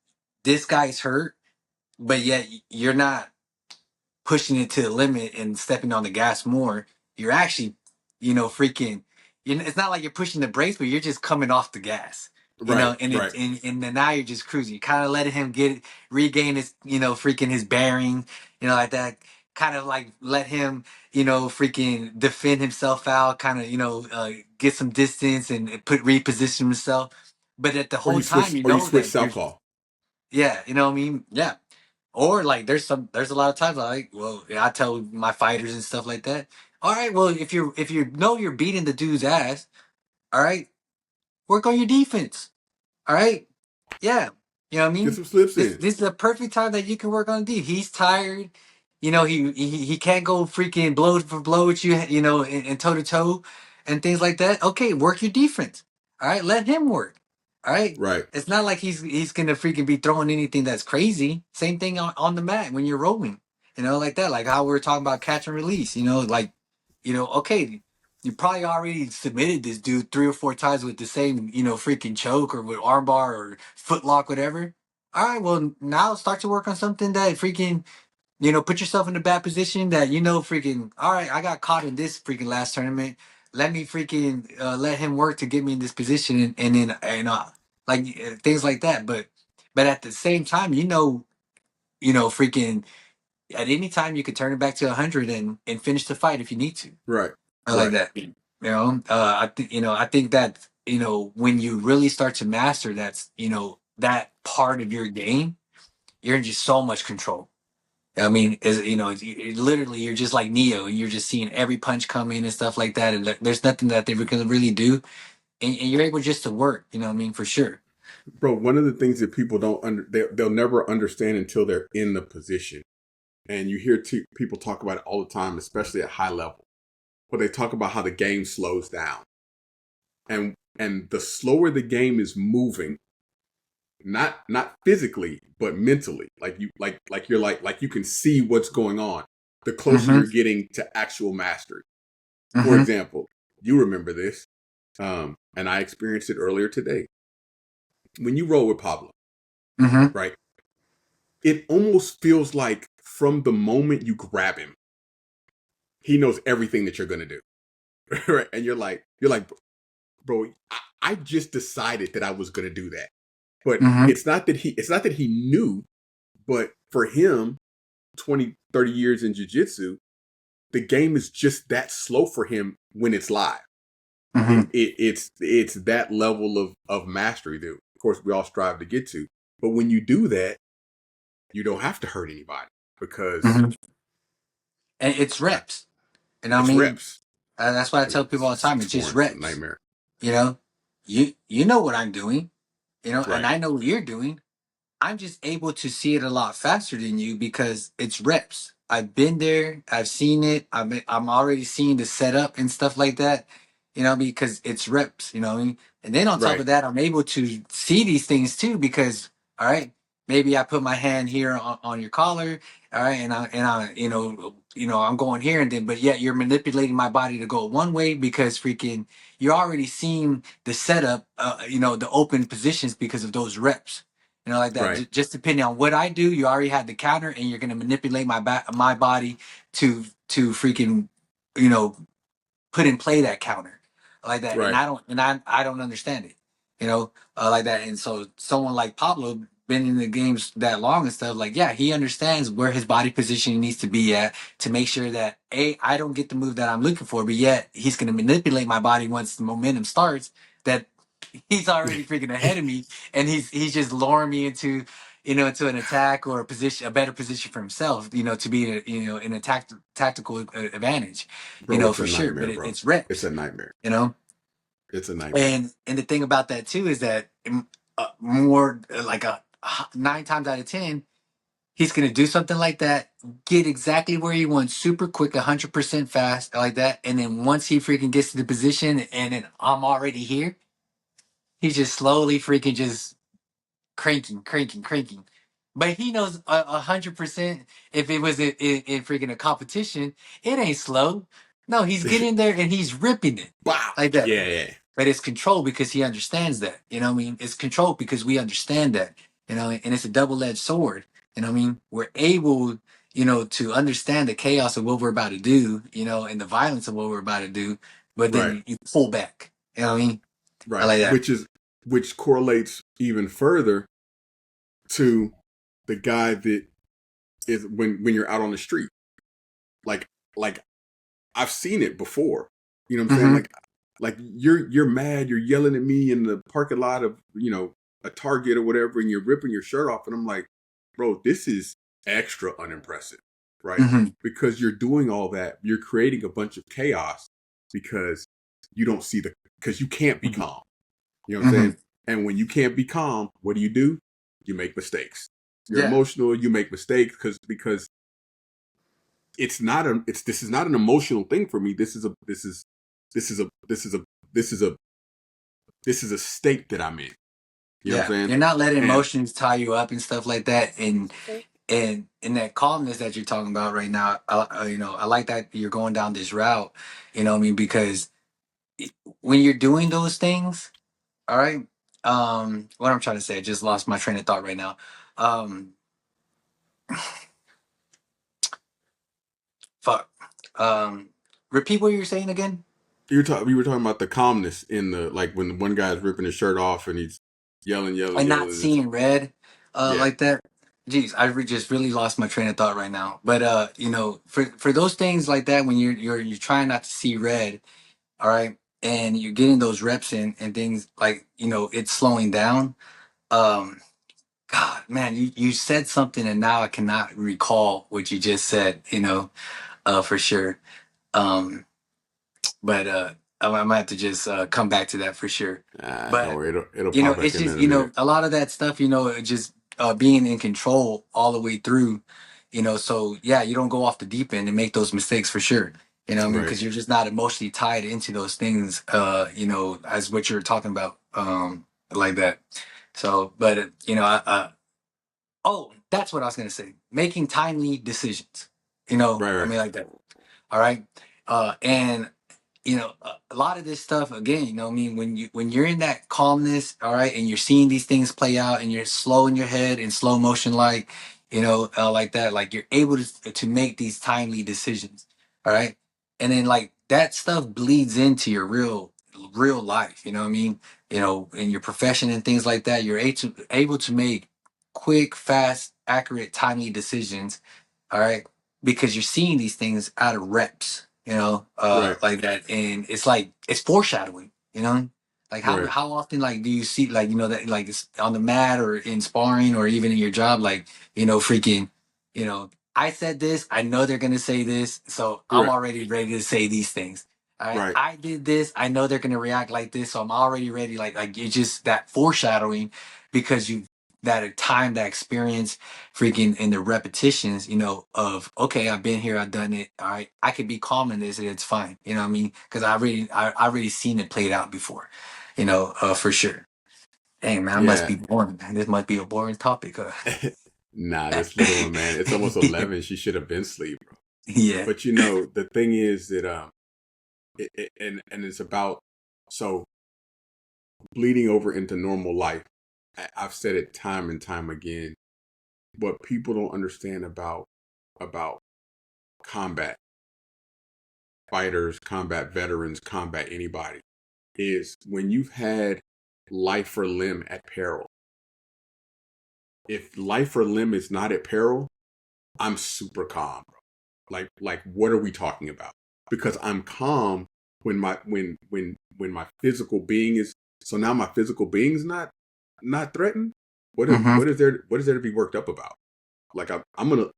A: this guy's hurt, but yet you're not pushing it to the limit and stepping on the gas more. You're actually, you know, freaking. It's not like you're pushing the brakes, but you're just coming off the gas. You
B: Right.
A: know, and
B: Right.
A: and then now you're just cruising. You kind of letting him regain his, you know, freaking his bearing. You know, like that. Kind of like let him, you know, freaking defend himself out. Kind of, you know, get some distance and reposition himself. But at the whole time, you
B: Or you
A: know
B: switch
A: that you're,
B: southpaw.
A: yeah, you know what I mean? Yeah. Or like there's a lot of times like, well, yeah, I tell my fighters and stuff like that. All right, well, if you know you're beating the dude's ass, all right, work on your defense. All right. Yeah. You know what I
B: Get
A: mean?
B: some slips in.
A: This is a perfect time that you can work on D. He's tired. You know, he can't go freaking blow for blow with you, you know, and toe to toe and things like that. Okay, work your defense. All right, let him work. All right.
B: Right.
A: It's not like he's gonna freaking be throwing anything that's crazy. Same thing on the mat when you're rolling. You know, like that. Like how we were talking about catch and release, you know, like, you know, okay, you probably already submitted this dude 3 or 4 times with the same, you know, freaking choke or with armbar or footlock, whatever. All right, well, now start to work on something that freaking, you know, put yourself in a bad position that, you know, freaking, all right, I got caught in this freaking last tournament. Let me freaking let him work to get me in this position and then, like things like that. But at the same time, you know, freaking at any time you could turn it back to 100 and finish the fight if you need to.
B: Right.
A: I like
B: Right.
A: that. You know, I think, you know, I think that, you know, when you really start to master that's, you know, that part of your game, you're in just so much control. I mean, is, you know, literally you're just like Neo, and you're just seeing every punch come in and stuff like that, and there's nothing that they can really do, and you're able just to work. You know what I mean? For sure.
B: Bro, one of the things that people don't they'll never understand until they're in the position. And you hear people talk about it all the time, especially at high level, where they talk about how the game slows down. And the slower the game is moving, not physically, but mentally, like you're like you can see what's going on, the closer
A: Mm-hmm.
B: you're getting to actual mastery. For
A: Mm-hmm.
B: example, you remember this, and I experienced it earlier today. When you roll with Pablo,
A: Mm-hmm.
B: right? It almost feels like from the moment you grab him, he knows everything that you're gonna do, right? And you're like, bro, I just decided that I was gonna do that, but
A: Mm-hmm.
B: it's not that he knew, but for him, 20, 30 years in jiu-jitsu, the game is just that slow for him when it's live.
A: Mm-hmm.
B: It's that level of mastery that, of course, we all strive to get to. But when you do that, you don't have to hurt anybody because
A: And it's reps. You know what I
B: it's
A: mean?
B: reps.
A: That's why I tell people all the time.
B: It's
A: It's just
B: boring. It's a
A: reps.
B: nightmare.
A: You know, you know what I'm doing. You know, and
B: Right.
A: I know what you're doing. I'm just able to see it a lot faster than you because it's reps. I've been there. I've seen it. I'm already seeing the setup and stuff like that. You know, because it's reps. You know what I mean? And then on top
B: Right.
A: of that, I'm able to see these things too because all right, maybe I put my hand here on your collar. All right, and I I'm going here and then, but yet you're manipulating my body to go one way because freaking you're already seeing the setup. The open positions because of those reps. You know, like that.
B: Right.
A: Just depending on what I do, you already have the counter, and you're gonna manipulate my body to freaking, you know, put in play that counter like that. And
B: Right.
A: I don't understand it, like that. And so someone like Pablo been in the games that long and stuff, like yeah, he understands where his body positioning needs to be at to make sure that I don't get the move that I'm looking for, but yet he's gonna manipulate my body once the momentum starts. That he's already freaking ahead of me, and he's just luring me into into an attack or a better position for himself, to be in a tactical advantage,
B: Bro, it's
A: for
B: a
A: sure. But
B: nightmare, bro.
A: it's
B: It's
A: reps,
B: a nightmare.
A: you know.
B: It's a nightmare.
A: And the thing about that too is that more like 9 times out of 10, he's gonna do something like that, get exactly where he wants, super quick, 100% fast, like that, and then once he freaking gets to the position, and then I'm already here, he's just slowly freaking just cranking. But he knows 100%. If it was in freaking a competition, it ain't slow. No, he's getting there and he's ripping it
B: Wow.
A: like that.
B: Yeah, yeah.
A: But it's controlled because he understands that. You know what I mean? It's controlled because we understand that. And it's a double-edged sword. You know what I mean? We're able, to understand the chaos of what we're about to do, and the violence of what we're about to do. But
B: Right.
A: then you pull back. You know what I mean? I
B: Right.
A: like that.
B: Which correlates even further to the guy that is when you're out on the street. Like I've seen it before. You know what I'm saying?
A: Mm-hmm.
B: Like you're mad, you're yelling at me in the parking lot of, a Target or whatever, and you're ripping your shirt off, and I'm like, bro, this is extra unimpressive, right?
A: Mm-hmm.
B: Because you're doing all that, you're creating a bunch of chaos because you don't see because you can't be calm. You know what I'm
A: Mm-hmm.
B: saying? And when you can't be calm, what do? You make mistakes. You're
A: Yeah.
B: emotional, you make mistakes because this is not an emotional thing for me. This is a state that I'm in. You know what I'm
A: Yeah,
B: saying?
A: you're not letting
B: And
A: emotions tie you up and stuff like that, and in that calmness that you're talking about right now, I like that you're going down this route. You know what I mean? Because when you're doing those things, all right. What I'm trying to say, I just lost my train of thought right now. Um, fuck. Repeat what you were saying again.
B: we were talking about the calmness in the like when the one guy's ripping his shirt off and he's yelling.
A: And not
B: It's,
A: seeing red,
B: yeah,
A: like that. Jeez, just really lost my train of thought right now. But for those things like that, when you're trying not to see red, all right, and you're getting those reps in and things like it's slowing down. Um, God, man, you said something and now I cannot recall what you just said. For sure. Um, but I might have to just come back to that for sure.
B: don't
A: But
B: worry, it'll pop back
A: it's
B: in
A: just
B: a minute.
A: a lot of that stuff, just being in control all the way through, so yeah, you don't go off the deep end and make those mistakes for sure. You know what I mean?
B: Right.
A: Because you're just not emotionally tied into those things, as what you're talking about, like that. So, but oh, that's what I was gonna say. Making timely decisions.
B: Right.
A: I
B: Right.
A: mean, like that. All right. And a lot of this stuff again, I mean, when you're in that calmness, all right, and you're seeing these things play out, and you're slow in your head in slow motion, like like that, like you're able to make these timely decisions, all right, and then like that stuff bleeds into your real life. You know what I mean? In your profession and things like that, you're able to make quick, fast, accurate, timely decisions, all right, because you're seeing these things out of reps,
B: Right.
A: like that, and it's like it's foreshadowing, Like
B: Right.
A: how often like do you see like that like it's on the mat or in sparring or even in your job like freaking I said this, I know they're gonna say this, so I'm
B: Right.
A: already ready to say these things. All right,
B: Right.
A: I did this, I know they're gonna react like this, so I'm already ready. Like it's just that foreshadowing because you that time, that experience, freaking in the repetitions, of okay, I've been here, I've done it. All right, I could be calm in this, and it's fine. You know what I mean? Because I already seen it played out before. For sure. Dang man, I must
B: Yeah.
A: be boring. Man. This must be a boring topic.
B: Nah, this little one, man. It's almost 11. She should have been asleep, bro.
A: Yeah.
B: But the thing is that and it's about so bleeding over into normal life. I've said it time and time again. What people don't understand about combat fighters, combat veterans, combat anybody is when you've had life or limb at peril. If life or limb is not at peril, I'm super calm, bro. Like what are we talking about? Because I'm calm when my physical being is so now my physical being is not threatened.
A: Hmm.
B: What is there to be worked up about? Like I'm gonna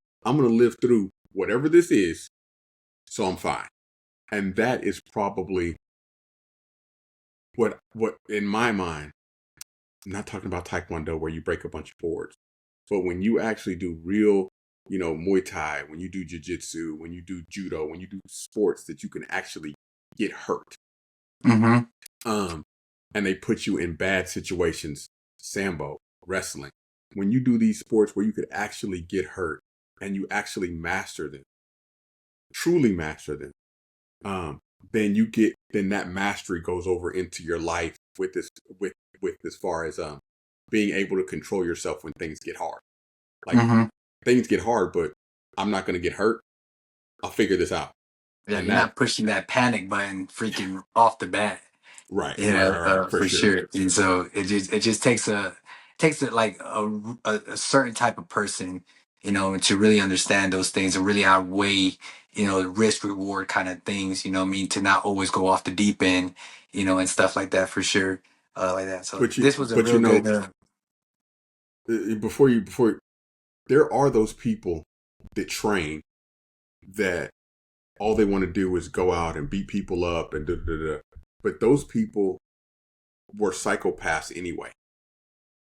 B: live through whatever this is, so I'm fine. And that is probably what in my mind. I'm not talking about Taekwondo where you break a bunch of boards, but when you actually do real, Muay Thai, when you do Jiu-Jitsu, when you do Judo, when you do sports that you can actually get hurt,
A: Hmm.
B: um, and they put you in bad situations, Sambo, wrestling, when you do these sports where you could actually get hurt and you actually master them, truly master them, then that mastery goes over into your life with this with as far as being able to control yourself when things get hard. Like
A: Hmm.
B: things get hard, but I'm not going to get hurt. I'll figure this out.
A: Yeah,
B: And
A: you're
B: that
A: not pushing that panic button freaking off the bat.
B: right, right, right, right, for
A: For
B: sure.
A: sure. And so it just takes like a certain type of person, to really understand those things and really outweigh, the risk reward kind of things, what I mean, to not always go off the deep end, and stuff like that for sure. Like that. So
B: But
A: this was a
B: but
A: real good
B: before there are those people that train that all they want to do is go out and beat people up and da da da. But those people were psychopaths anyway,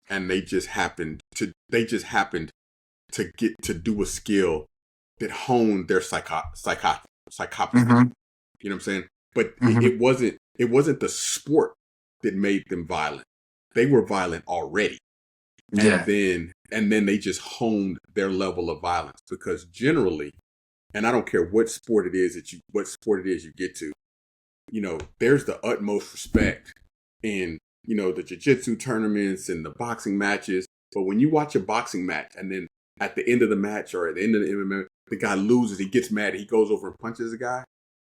B: and they just happened to get to do a skill that honed their psychopathy.
A: hmm
B: You know what I'm saying? But
A: hmm
B: it wasn't the sport that made them violent. They were violent already. And
A: Yeah.
B: then they just honed their level of violence because generally, and I don't care what sport it is you get to, there's the utmost respect in, the jiu-jitsu tournaments and the boxing matches. But when you watch a boxing match and then at the end of the match or at the end of the MMA, the guy loses, he gets mad, he goes over and punches a guy.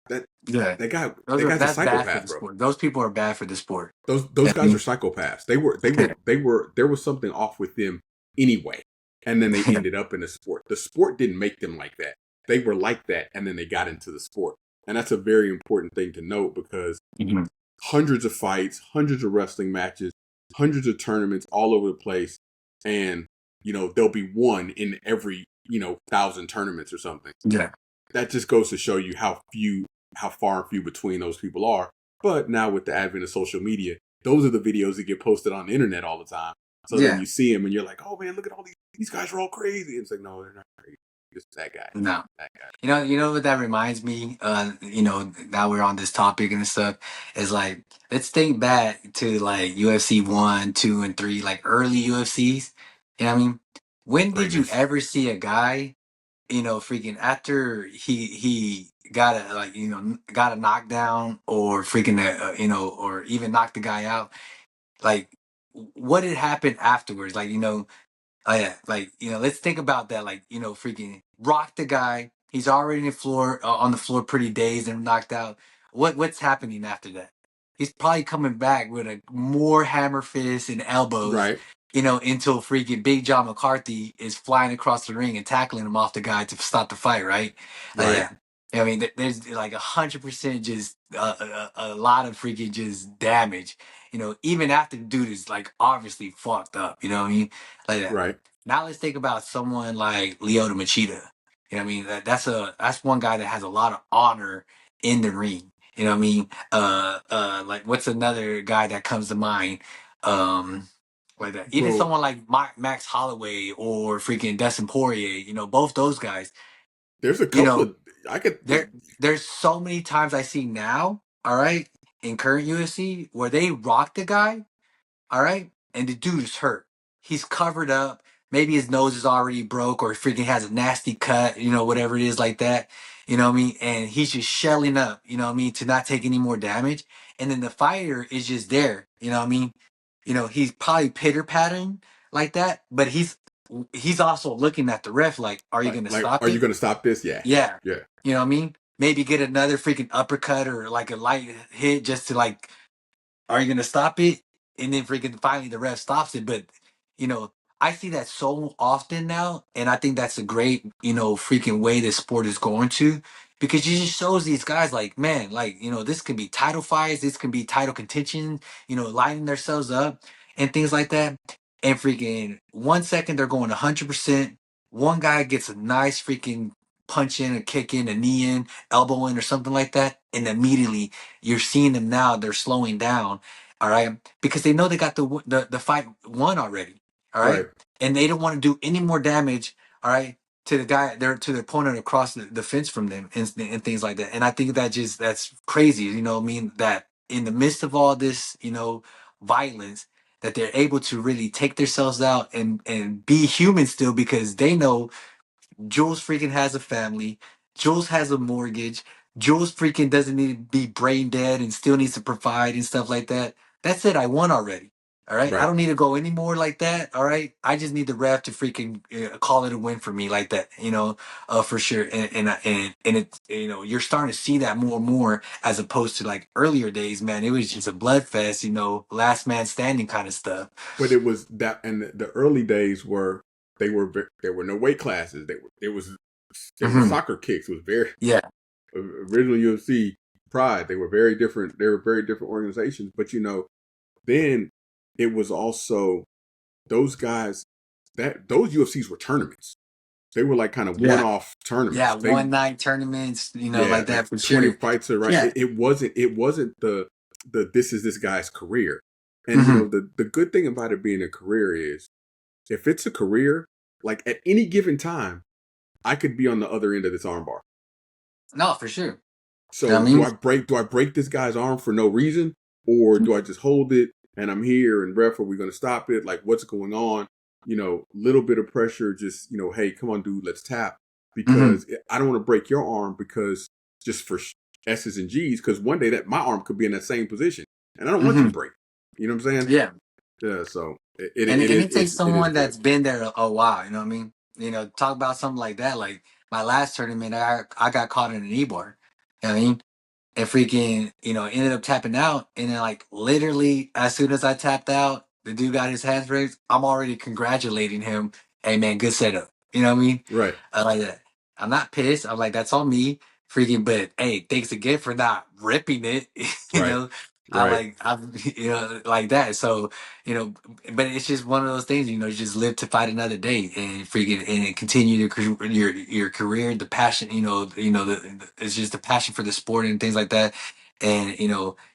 B: That
A: Yeah.
B: that guy that guy's a
A: That's bad for
B: psychopath,
A: the
B: bro.
A: sport. Those people are bad for the sport.
B: Those
A: I
B: guys are
A: mean,
B: psychopaths. There was something off with them anyway. And then they ended up in the sport. The sport didn't make them like that. They were like that and then they got into the sport. And that's a very important thing to note because
A: Mhm.
B: hundreds of fights, hundreds of wrestling matches, hundreds of tournaments all over the place. And, there'll be one in every, 1,000 tournaments or something.
A: Yeah.
B: That just goes to show you how far and few between those people are. But now with the advent of social media, those are the videos that get posted on the internet all the time. So then
A: Yeah.
B: you see them and you're like, oh man, look at all these guys are all crazy. And it's like, no, they're not crazy. Just that guy.
A: No.
B: That guy.
A: You know what that reminds me, now we're on this topic and stuff, is like let's think back to like UFC 1, 2, and 3, like early UFCs. You know what I mean? When did you
B: Greatness.
A: ever see a guy, freaking after he got got a knockdown or freaking or even knocked the guy out, like what had happened afterwards? Like, oh yeah, like let's think about that. Like freaking rock the guy. He's already on the floor, pretty dazed and knocked out. What's happening after that? He's probably coming back with a more hammer fists and elbows.
B: Right.
A: Until freaking Big John McCarthy is flying across the ring and tackling him off the guy to stop the fight. Right?
B: Right.
A: Yeah. I mean, there's like 100% just a lot of freaking just damage. Even after the dude is like obviously fucked up. You know what I mean? Like that.
B: Right.
A: Now let's think about someone like Lyoto Machida. You know what I mean? That's one guy that has a lot of honor in the ring. You know what I mean? Like what's another guy that comes to mind? Like that. Even
B: Bro,
A: someone like Max Holloway or freaking Dustin Poirier. Both those guys.
B: there's a
A: You
B: couple
A: know,
B: of I could
A: there's so many times I see now, all right, in current UFC where they rock the guy, all right, and the dude is hurt. He's covered up. Maybe his nose is already broke or freaking has a nasty cut, whatever it is like that. You know what I mean? And he's just shelling up, to not take any more damage. And then the fighter is just there, you know what I mean? He's probably pitter pattering like that, but he's also looking at the ref like, are you gonna
B: like,
A: stop
B: are you
A: it?
B: gonna stop this? Yeah.
A: Yeah.
B: Yeah.
A: You know what I mean? Maybe get another freaking uppercut or like a light hit just to like, are you gonna stop it? And then freaking finally the ref stops it. But you know, I see that so often now, and I think that's a great, freaking way the sport is going to, because it just shows these guys like, man, like, this can be title fights, this can be title contention, lining themselves up and things like that. And freaking 1 second they're going 100%. One guy gets a nice freaking punch in, a kick in, a knee in, elbow in, or something like that, and immediately you're seeing them now. They're slowing down, all right, because they know they got the fight won already, all right,
B: Right.
A: and they don't want to do any more damage, all right, to the guy, to the opponent across the fence from them, and things like that. And I think that's crazy. I mean, that in the midst of all this, violence, that they're able to really take themselves out and be human still, because they know Jules freaking has a family. Jules has a mortgage. Jules freaking doesn't need to be brain dead and still needs to provide and stuff like that. That's it. I won already. All right. I
B: Right.
A: don't need to go any more like that. All right. I just need the ref to freaking call it a win for me like that. For sure. And it, you're starting to see that more and more as opposed to like earlier days, man. It was just a blood fest, last man standing kind of stuff.
B: But it was that, and the early days were there were no weight classes. There were
A: Hmm.
B: soccer kicks. It was very
A: Yeah.
B: original UFC Pride. They were very different. They were very different organizations. But then it was also those guys that those UFCs were tournaments. They were like kind of
A: Yeah.
B: one-off tournaments.
A: Yeah. One night tournaments,
B: Yeah,
A: like that for
B: 20
A: sure.
B: fights are right.
A: Yeah.
B: It wasn't the this is this guy's career. And
A: Hmm.
B: the good thing about it being a career is if it's a career, like at any given time, I could be on the other end of this armbar.
A: No, for sure. I
B: So
A: mean,
B: do I break this guy's arm for no reason? Or do I just hold it and I'm here and ref, are we gonna stop it? Like what's going on? Little bit of pressure, just, hey, come on, dude, let's tap.
A: hmm,
B: Because I don't want to break your arm because just for S's and G's, because one day that my arm could be in that same position. And I don't want you
A: hmm,
B: to break. You know what I'm saying?
A: yeah.
B: Yeah, so
A: And
B: it is
A: it takes
B: it is
A: someone
B: good.
A: that's been there a while. You know what I mean? Talk about something like that. Like my last tournament, I got caught in an knee bar. You know what I mean? And freaking, ended up tapping out. And then, like, literally, as soon as I tapped out, the dude got his hands raised. I'm already congratulating him. Hey, man, good setup. You know what I mean?
B: Right,
A: I like that. I'm not pissed. I'm like, that's on me. Freaking, but hey, thanks again for not ripping it. you
B: right,
A: know,
B: right.
A: I'm, like that. So, but it's just one of those things, you just live to fight another day and freaking and continue your career, the passion, it's just the passion for the sport and things like that. And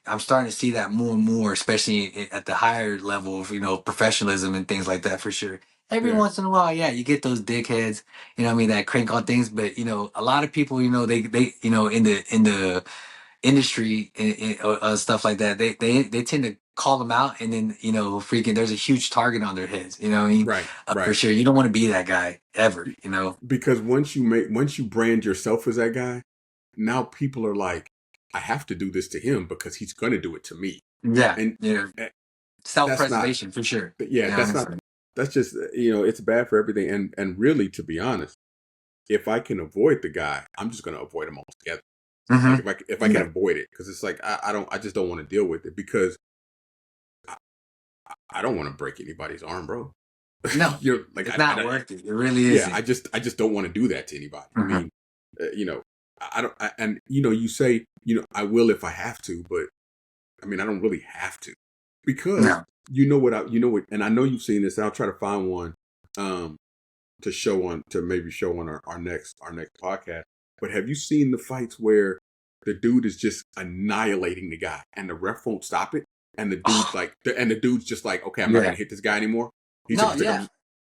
A: I'm starting to see that more and more, especially at the higher level of professionalism and things like that for sure. Every
B: Yeah,
A: once in a while, yeah, you get those dickheads, what I mean, that crank on things. But a lot of people, they in the industry and stuff like that, they tend to call them out, and then freaking there's a huge target on their heads. You know what I mean?
B: right,
A: For
B: right.
A: sure, you don't want to be that guy ever.
B: Because once you brand yourself as that guy, now people are like, I have to do this to him because he's gonna do it to me.
A: Yeah,
B: And
A: yeah,
B: eh,
A: self
B: that's not
A: preservation for sure.
B: yeah, that's not
A: Honestly.
B: that's just it's bad for everything. And really, to be honest, if I can avoid the guy, I'm just gonna avoid him altogether. Like
A: Hmm.
B: if I can avoid it, because it's like I just don't want to deal with it because I, I don't want to break anybody's arm, bro.
A: No,
B: Like
A: it's not worth it. It really
B: yeah,
A: isn't.
B: I just don't want to do that to anybody. I
A: Hmm.
B: mean, uh, you know, I don't. And you say, I will if I have to, but I mean, I don't really have to, because
A: No.
B: and I know you've seen this. I'll try to find one um to maybe show on our next podcast. But have you seen the fights where the dude is just annihilating the guy and the ref won't stop it, and the dude's just like, okay, I'm not
A: Yeah.
B: gonna hit this guy anymore. He's
A: No,
B: like,
A: yeah.
B: I'm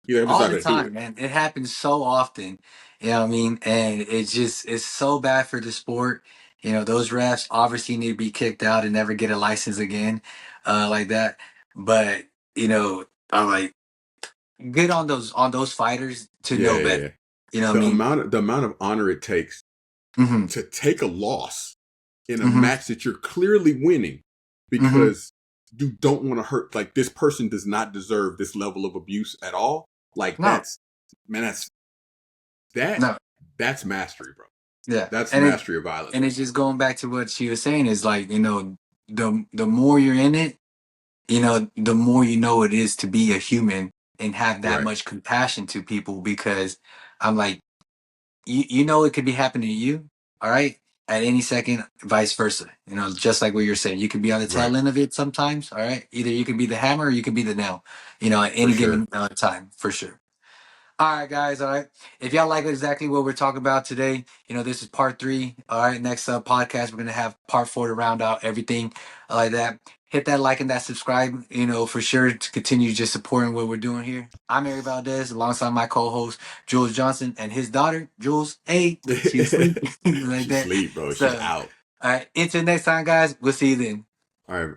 B: just
A: All
B: not
A: the
B: gonna do it.
A: time, man. It happens so often. You know what I mean? And it's so bad for the sport. Those refs obviously need to be kicked out and never get a license again, like that. But, I'm like, good on those fighters to
B: Yeah,
A: know
B: yeah,
A: better.
B: yeah.
A: You know what I
B: The
A: mean?
B: amount of honor it takes
A: Mm-hmm.
B: to take a loss in a
A: Mm-hmm.
B: match that you're clearly winning,
A: Mm-hmm.
B: because you don't want to hurt, like, this person does not deserve this level of abuse at all. Like,
A: No,
B: that
A: no.
B: that's mastery, bro.
A: Yeah.
B: That's
A: And
B: mastery of violence.
A: it's just going back to what she was saying is like, the more you're in it, the more it is to be a human and have that
B: Right.
A: much compassion to people, because I'm like, it could be happening to you, all right, at any second, vice versa. Just like what you're saying, you could be on the
B: Right.
A: tail end of it sometimes, all right. Either you could be the hammer or you could be the nail, at
B: For
A: any
B: sure.
A: given time, for sure. All right, guys. All right. If y'all like exactly what we're talking about today, this is part 3. All right. Next podcast, we're going to have part 4 to round out everything like that. Hit that like and that subscribe, for sure, to continue just supporting what we're doing here. I'm Ari Valdez alongside my co host, Jules Johnson, and his daughter, Jules. Hey, she's asleep. Like
B: She's
A: that.
B: asleep, bro. She's
A: So,
B: out.
A: all right. Until next time, guys. We'll see you then.
B: All right.